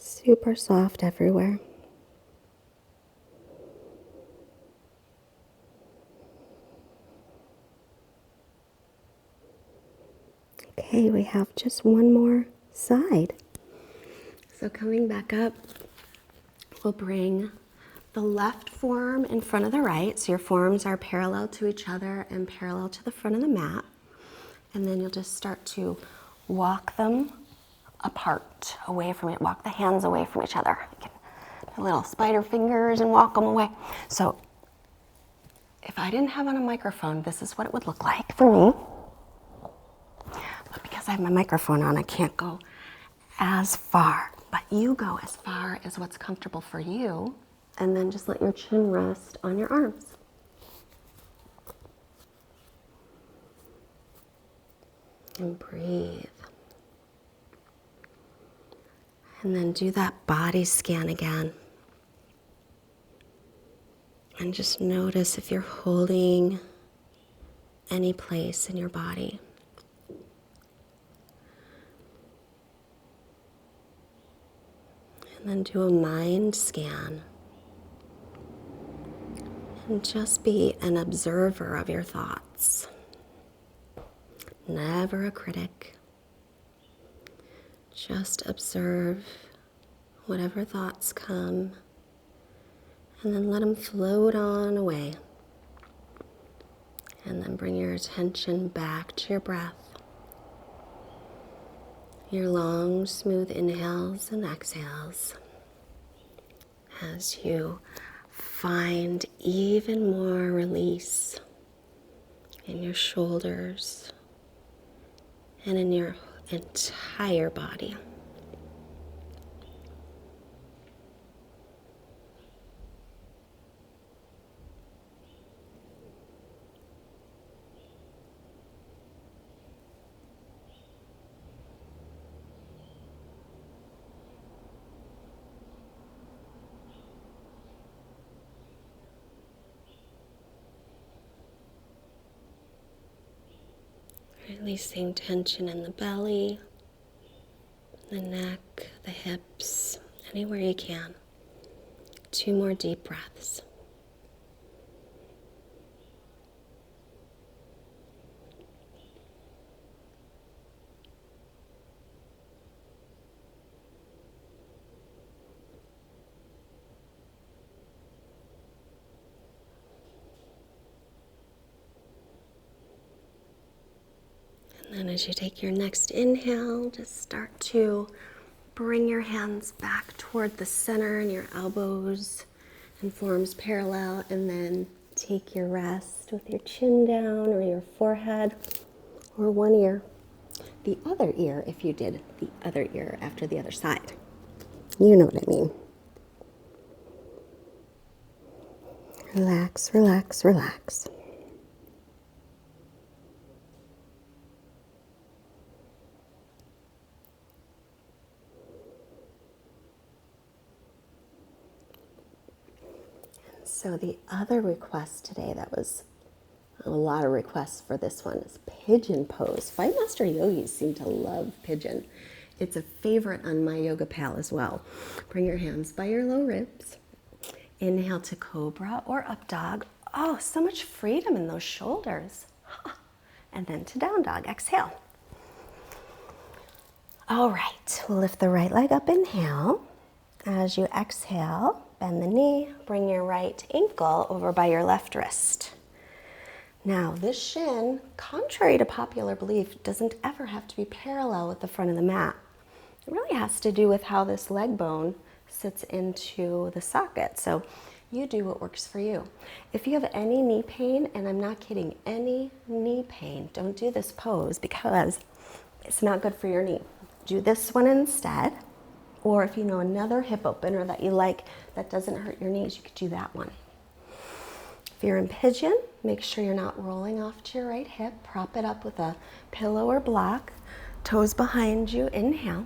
Super soft everywhere. Okay, we have just one more side. So coming back up, we'll bring the left forearm in front of the right. So your forearms are parallel to each other and parallel to the front of the mat. And then you'll just start to walk them apart, away from it. Walk the hands away from each other. You can do little spider fingers and walk them away. So if I didn't have on a microphone, this is what it would look like for me. But because I have my microphone on, I can't go as far. But you go as far as what's comfortable for you, and then just let your chin rest on your arms. And breathe. And then do that body scan again. And just notice if you're holding any place in your body. And then do a mind scan. And just be an observer of your thoughts. Never a critic. Just observe whatever thoughts come, and then let them float on away. And then bring your attention back to your breath. Your long, smooth inhales and exhales as you find even more release in your shoulders and in your entire body. Releasing tension in the belly, the neck, the hips, anywhere you can. 2 more deep breaths. And then as you take your next inhale, just start to bring your hands back toward the center and your elbows and forearms parallel, and then take your rest with your chin down or your forehead or one ear. The other ear, if you did the other ear after the other side. You know what I mean. Relax, relax, relax. So the other request today, that was a lot of requests for this one, is pigeon pose. Five master yogis seem to love pigeon. It's a favorite on my yoga pal as well. Bring your hands by your low ribs. Inhale to cobra or up dog. Oh, so much freedom in those shoulders. And then to down dog. Exhale. All right, we'll lift the right leg up. Inhale. As you exhale, bend the knee, bring your right ankle over by your left wrist. Now, this shin, contrary to popular belief, doesn't ever have to be parallel with the front of the mat. It really has to do with how this leg bone sits into the socket. So you do what works for you. If you have any knee pain, and I'm not kidding, any knee pain, don't do this pose because it's not good for your knee. Do this one instead. Or if you know another hip opener that you like that doesn't hurt your knees, you could do that one. If you're in pigeon, make sure you're not rolling off to your right hip. Prop it up with a pillow or block. Toes behind you. Inhale.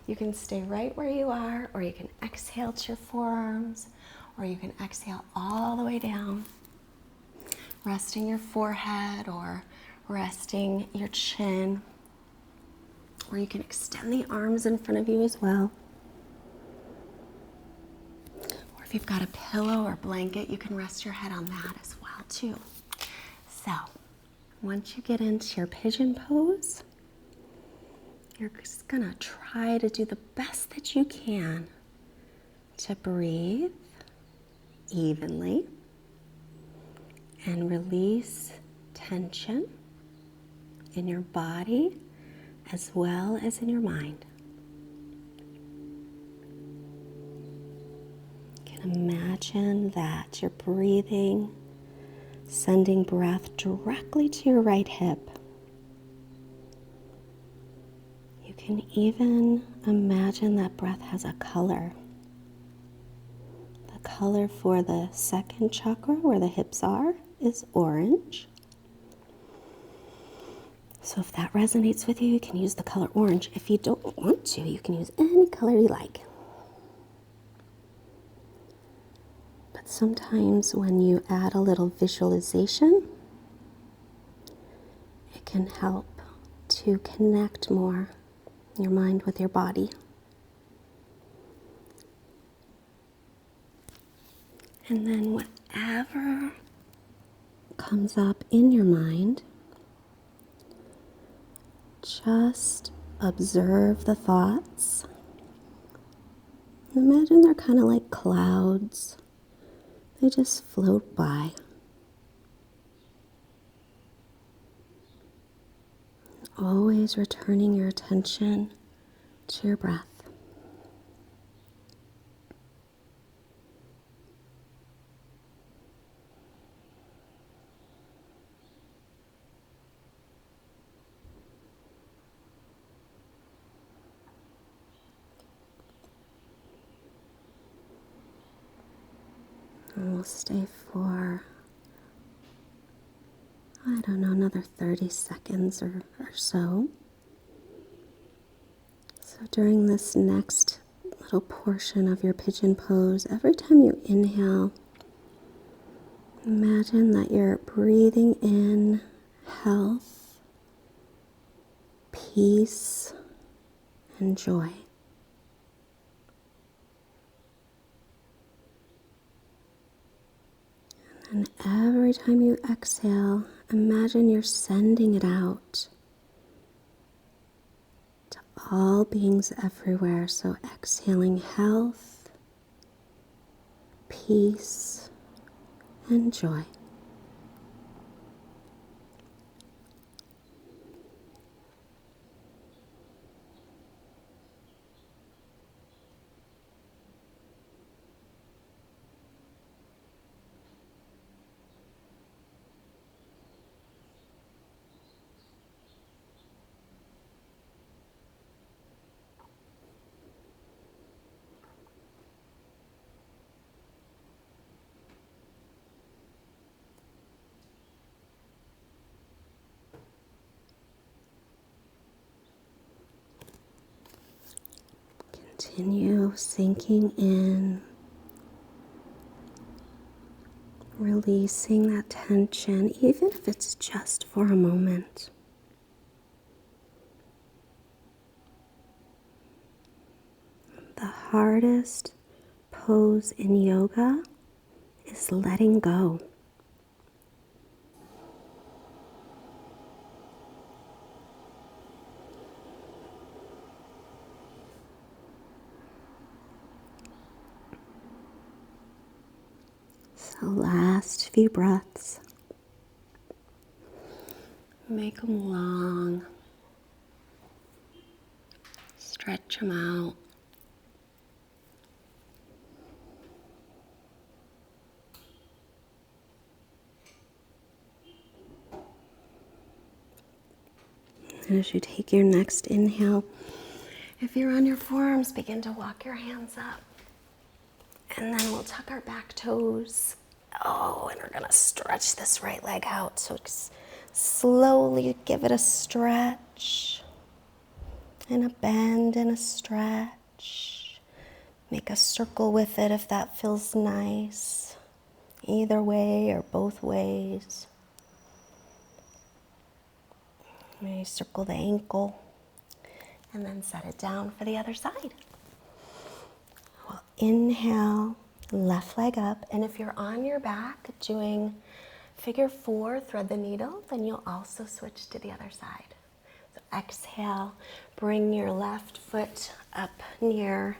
You can stay right where you are, or you can exhale to your forearms, or you can exhale all the way down, resting your forehead or resting your chin. Or you can extend the arms in front of you as well. Or if you've got a pillow or blanket, you can rest your head on that as well too. So once you get into your pigeon pose, you're just gonna try to do the best that you can to breathe evenly and release tension in your body as well as in your mind. You can imagine that you're breathing, sending breath directly to your right hip. You can even imagine that breath has a color. The color for the second chakra, where the hips are, is orange. So if that resonates with you, you can use the color orange. If you don't want to, you can use any color you like. But sometimes when you add a little visualization, it can help to connect more your mind with your body. And then whatever comes up in your mind, just observe the thoughts Imagine they're kind of like clouds. They just float by. Always returning your attention to your breath. And we'll stay for, I don't know, another 30 seconds or so. So during this next little portion of your pigeon pose, every time you inhale, imagine that you're breathing in health, peace, and joy. And every time you exhale, imagine you're sending it out to all beings everywhere. So exhaling health, peace, and joy. Continue sinking in, releasing that tension, even if it's just for a moment. The hardest pose in yoga is letting go. So last few breaths. Make them long. Stretch them out. And as you take your next inhale, if you're on your forearms, begin to walk your hands up. And then we'll tuck our back toes. Oh, and we're gonna stretch this right leg out. So slowly give it a stretch and a bend and a stretch. Make a circle with it if that feels nice. Either way or both ways. Maybe circle the ankle and then set it down for the other side. We'll inhale, left leg up, and if you're on your back doing figure 4, thread the needle, then you'll also switch to the other side. So exhale, bring your left foot up near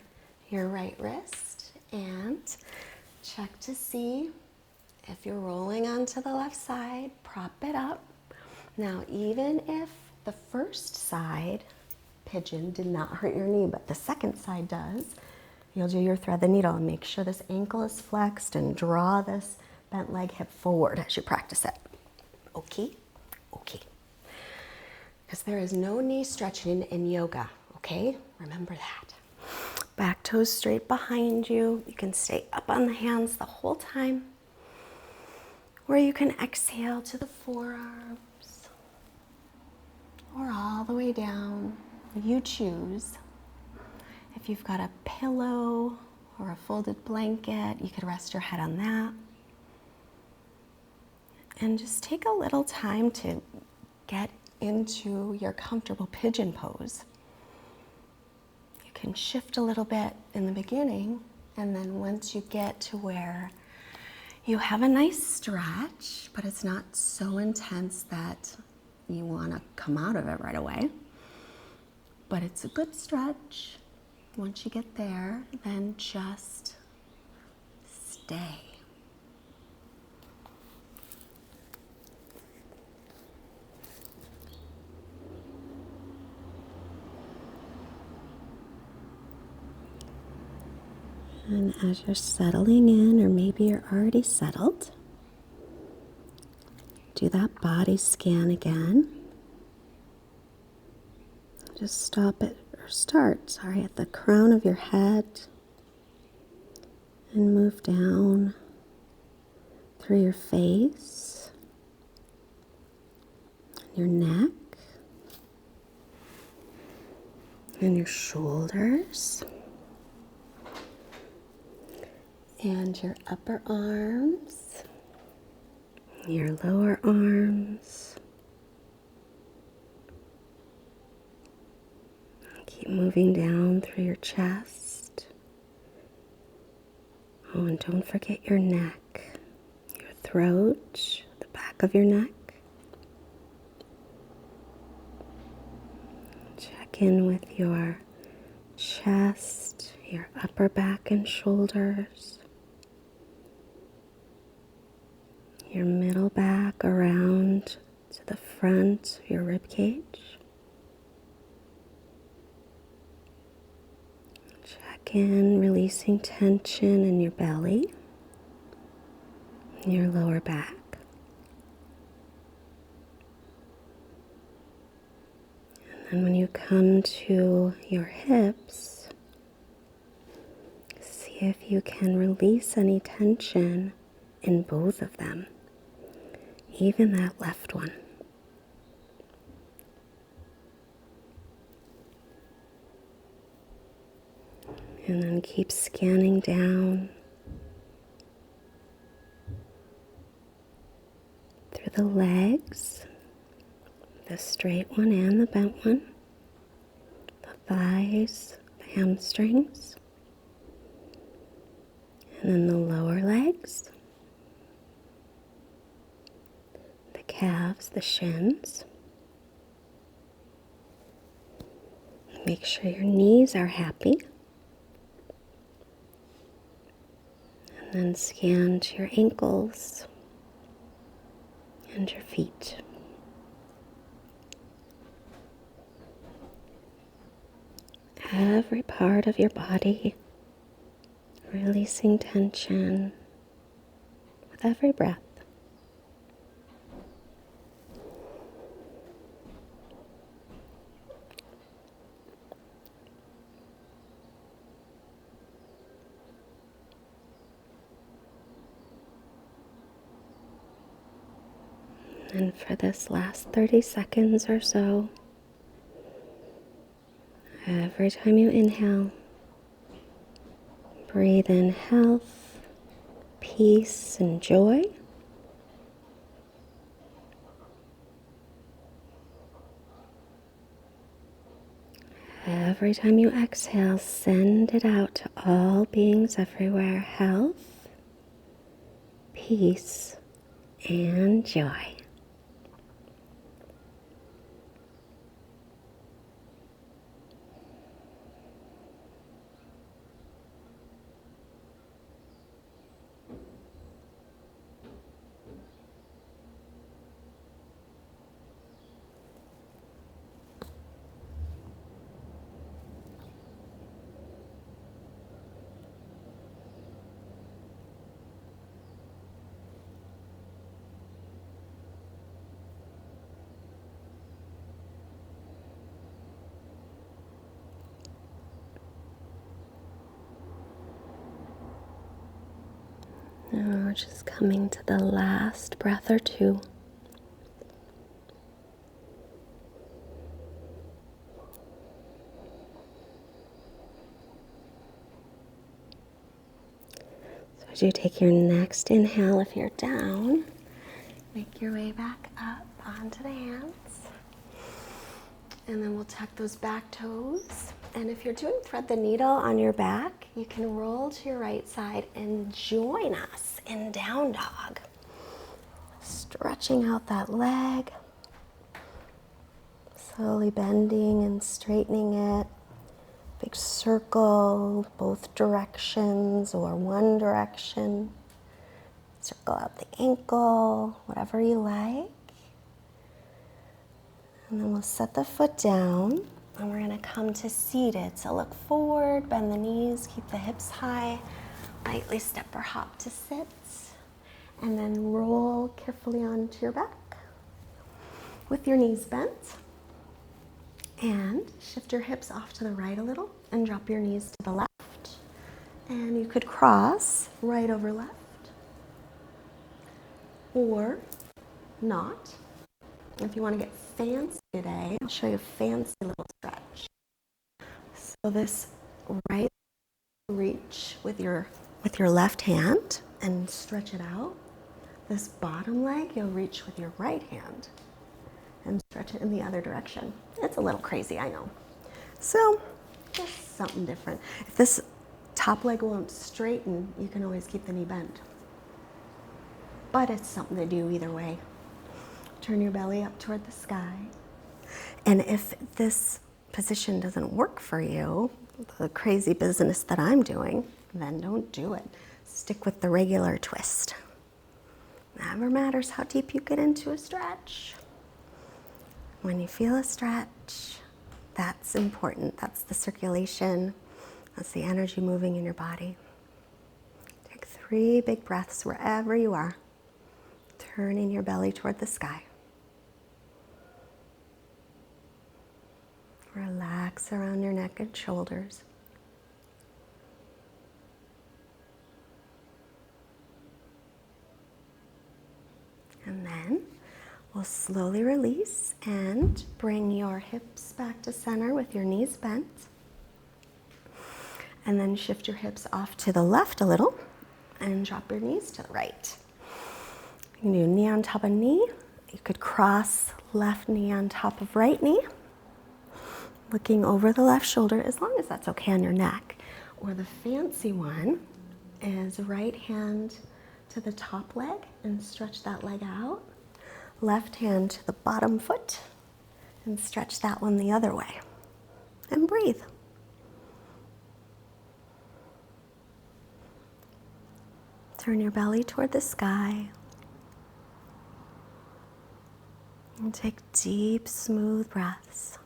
your right wrist and check to see if you're rolling onto the left side, prop it up. Now, even if the first side, pigeon, did not hurt your knee, but the second side does, you'll do your thread the needle and make sure this ankle is flexed and draw this bent leg hip forward as you practice it. Okay? Okay. Because there is no knee stretching in yoga, okay? Remember that. Back toes straight behind you. You can stay up on the hands the whole time. Or you can exhale to the forearms or all the way down. You choose. If you've got a pillow or a folded blanket, you could rest your head on that. And just take a little time to get into your comfortable pigeon pose. You can shift a little bit in the beginning, and then once you get to where you have a nice stretch, but it's not so intense that you want to come out of it right away, but it's a good stretch, Once you get there, then just stay. And as you're settling in, or maybe you're already settled, do that body scan again. Just start at the crown of your head and move down through your face, your neck, and your shoulders, and your upper arms, your lower arms. Keep moving down through your chest. Oh, and don't forget your neck, your throat, the back of your neck. Check in with your chest, your upper back and shoulders, your middle back around to the front of your rib cage. Check in, releasing tension in your belly, your lower back. And then when you come to your hips, see if you can release any tension in both of them, even that left one. And then keep scanning down through the legs, the straight one and the bent one, the thighs, the hamstrings, and then the lower legs, the calves, the shins. Make sure your knees are happy. And then scan to your ankles and your feet. Every part of your body releasing tension with every breath. And for this last 30 seconds or so, every time you inhale, breathe in health, peace, and joy. Every time you exhale, send it out to all beings everywhere. Health, peace, and joy. Now we're just coming to the last breath or two. So as you take your next inhale, if you're down, make your way back up onto the hands. And then we'll tuck those back toes. And if you're doing thread the needle on your back, you can roll to your right side and join us in down dog. Stretching out that leg, slowly bending and straightening it. Big like circle both directions or one direction. Circle out the ankle, whatever you like. And then we'll set the foot down and we're gonna come to seated. So look forward, bend the knees, keep the hips high, lightly step or hop to sit, and then roll carefully onto your back with your knees bent. And shift your hips off to the right a little and drop your knees to the left. And you could cross right over left or not. If you want to get fancy today, I'll show you a fancy little stretch. So this right reach with your left hand and stretch it out. This bottom leg you'll reach with your right hand and stretch it in the other direction. It's a little crazy, I know. So just something different. If this top leg won't straighten, you can always keep the knee bent. But it's something to do either way. Turn your belly up toward the sky. And if this position doesn't work for you, the crazy business that I'm doing, then don't do it. Stick with the regular twist. Never matters how deep you get into a stretch. When you feel a stretch, that's important. That's the circulation. That's the energy moving in your body. Take 3 big breaths wherever you are. Turning your belly toward the sky. Relax around your neck and shoulders. And then we'll slowly release and bring your hips back to center with your knees bent. And then shift your hips off to the left a little and drop your knees to the right. You can do knee on top of knee. You could cross left knee on top of right knee, looking over the left shoulder, as long as that's okay on your neck. Or the fancy one is right hand to the top leg and stretch that leg out. Left hand to the bottom foot and stretch that one the other way. And breathe. Turn your belly toward the sky. And take deep, smooth breaths.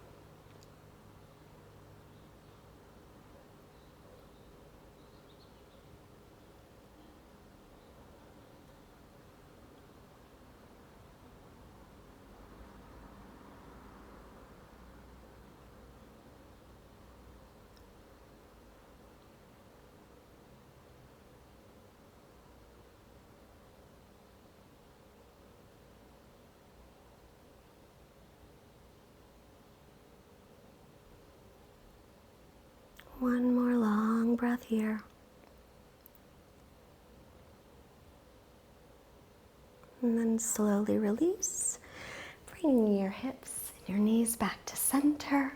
One more long breath here. And then slowly release, bringing your hips and your knees back to center.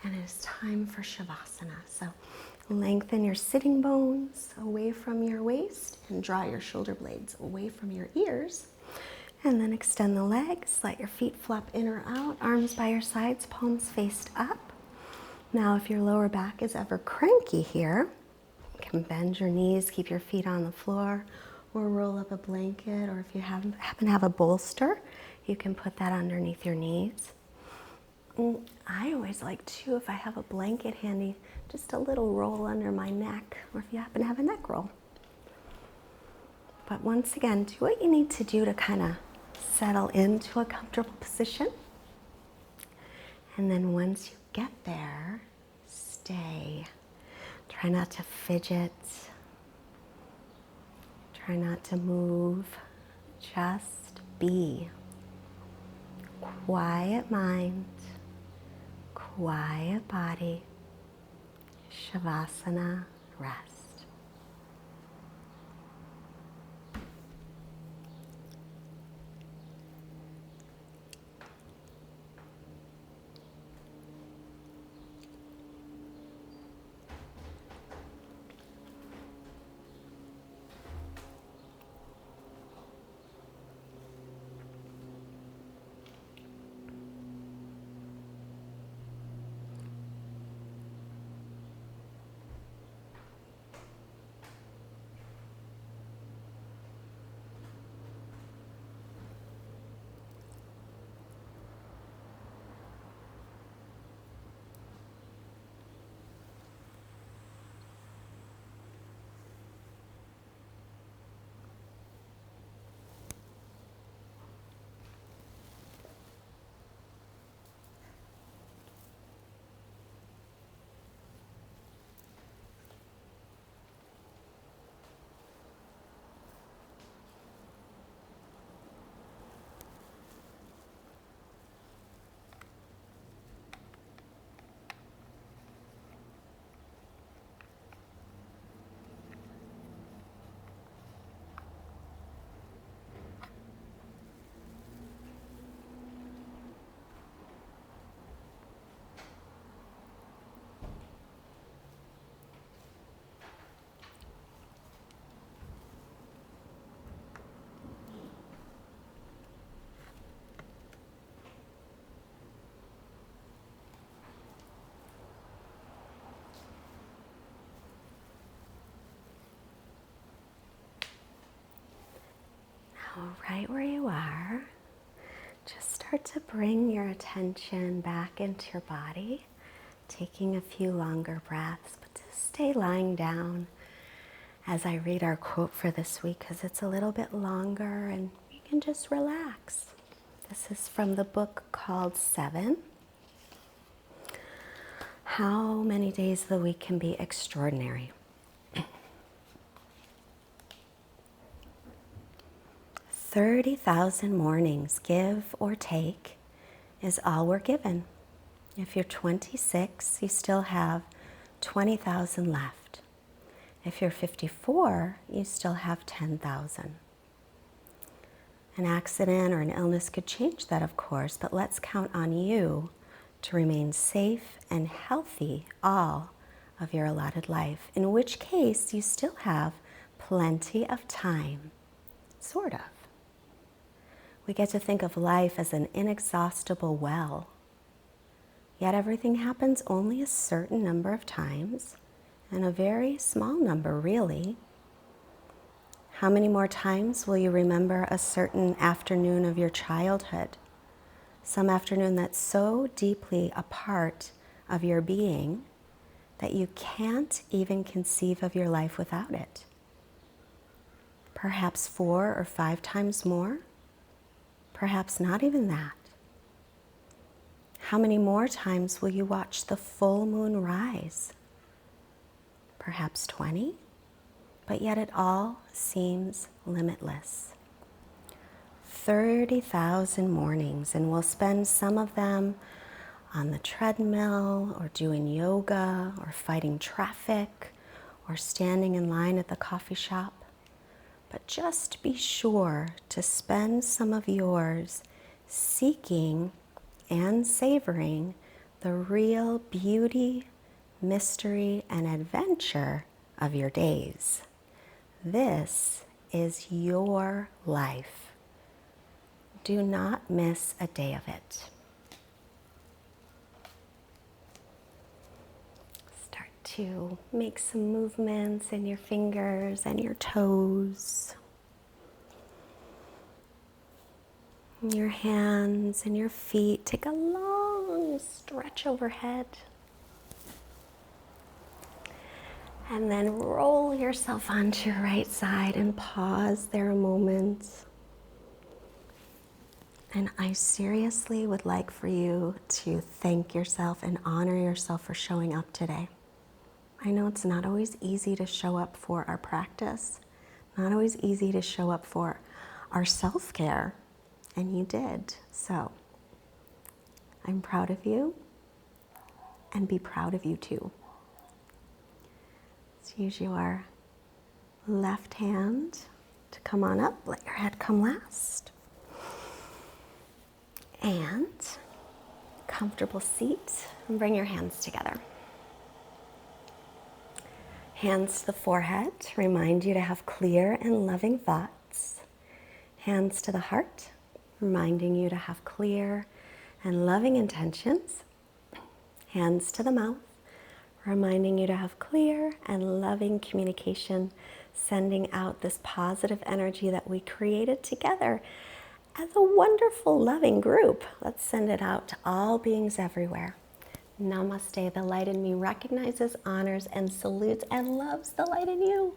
And it is time for Savasana. So lengthen your sitting bones away from your waist and draw your shoulder blades away from your ears. And then extend the legs, let your feet flop in or out, arms by your sides, palms faced up. Now, if your lower back is ever cranky here, you can bend your knees, keep your feet on the floor, or roll up a blanket, or if you happen to have a bolster, you can put that underneath your knees. I always like too, if I have a blanket handy, just a little roll under my neck, or if you happen to have a neck roll. But once again, do what you need to do to kind of settle into a comfortable position. And then once you get there, stay. Try not to fidget. Try not to move. Just be. Quiet mind, quiet body. Savasana, rest. right where you are, just start to bring your attention back into your body, taking a few longer breaths, but just stay lying down as I read our quote for this week because it's a little bit longer and you can just relax. This is from the book called 7. How many days of the week can be extraordinary? 30,000 mornings, give or take, is all we're given. If you're 26, you still have 20,000 left. If you're 54, you still have 10,000. An accident or an illness could change that, of course, but let's count on you to remain safe and healthy all of your allotted life, in which case you still have plenty of time, sort of. We get to think of life as an inexhaustible well, yet everything happens only a certain number of times, and a very small number, really. How many more times will you remember a certain afternoon of your childhood? Some afternoon that's so deeply a part of your being that you can't even conceive of your life without it. Perhaps 4 or 5 times more? Perhaps not even that. How many more times will you watch the full moon rise? Perhaps 20, but yet it all seems limitless. 30,000 mornings, and we'll spend some of them on the treadmill or doing yoga or fighting traffic or standing in line at the coffee shop. But just be sure to spend some of yours seeking and savoring the real beauty, mystery, and adventure of your days. This is your life. Do not miss a day of it. Start to make some movements in your fingers and your toes, your hands and your feet. Take a long stretch overhead. And then roll yourself onto your right side and pause there a moment. And I seriously would like for you to thank yourself and honor yourself for showing up today. I know it's not always easy to show up for our practice, not always easy to show up for our self-care, and you did. So I'm proud of you, and be proud of you too. Let's use your left hand to come on up, let your head come last. And comfortable seat, and bring your hands together. Hands to the forehead to remind you to have clear and loving thoughts. Hands to the heart, reminding you to have clear and loving intentions. Hands to the mouth, reminding you to have clear and loving communication, sending out this positive energy that we created together as a wonderful, loving group. Let's send it out to all beings everywhere. Namaste. The light in me recognizes, honors, and salutes and loves the light in you.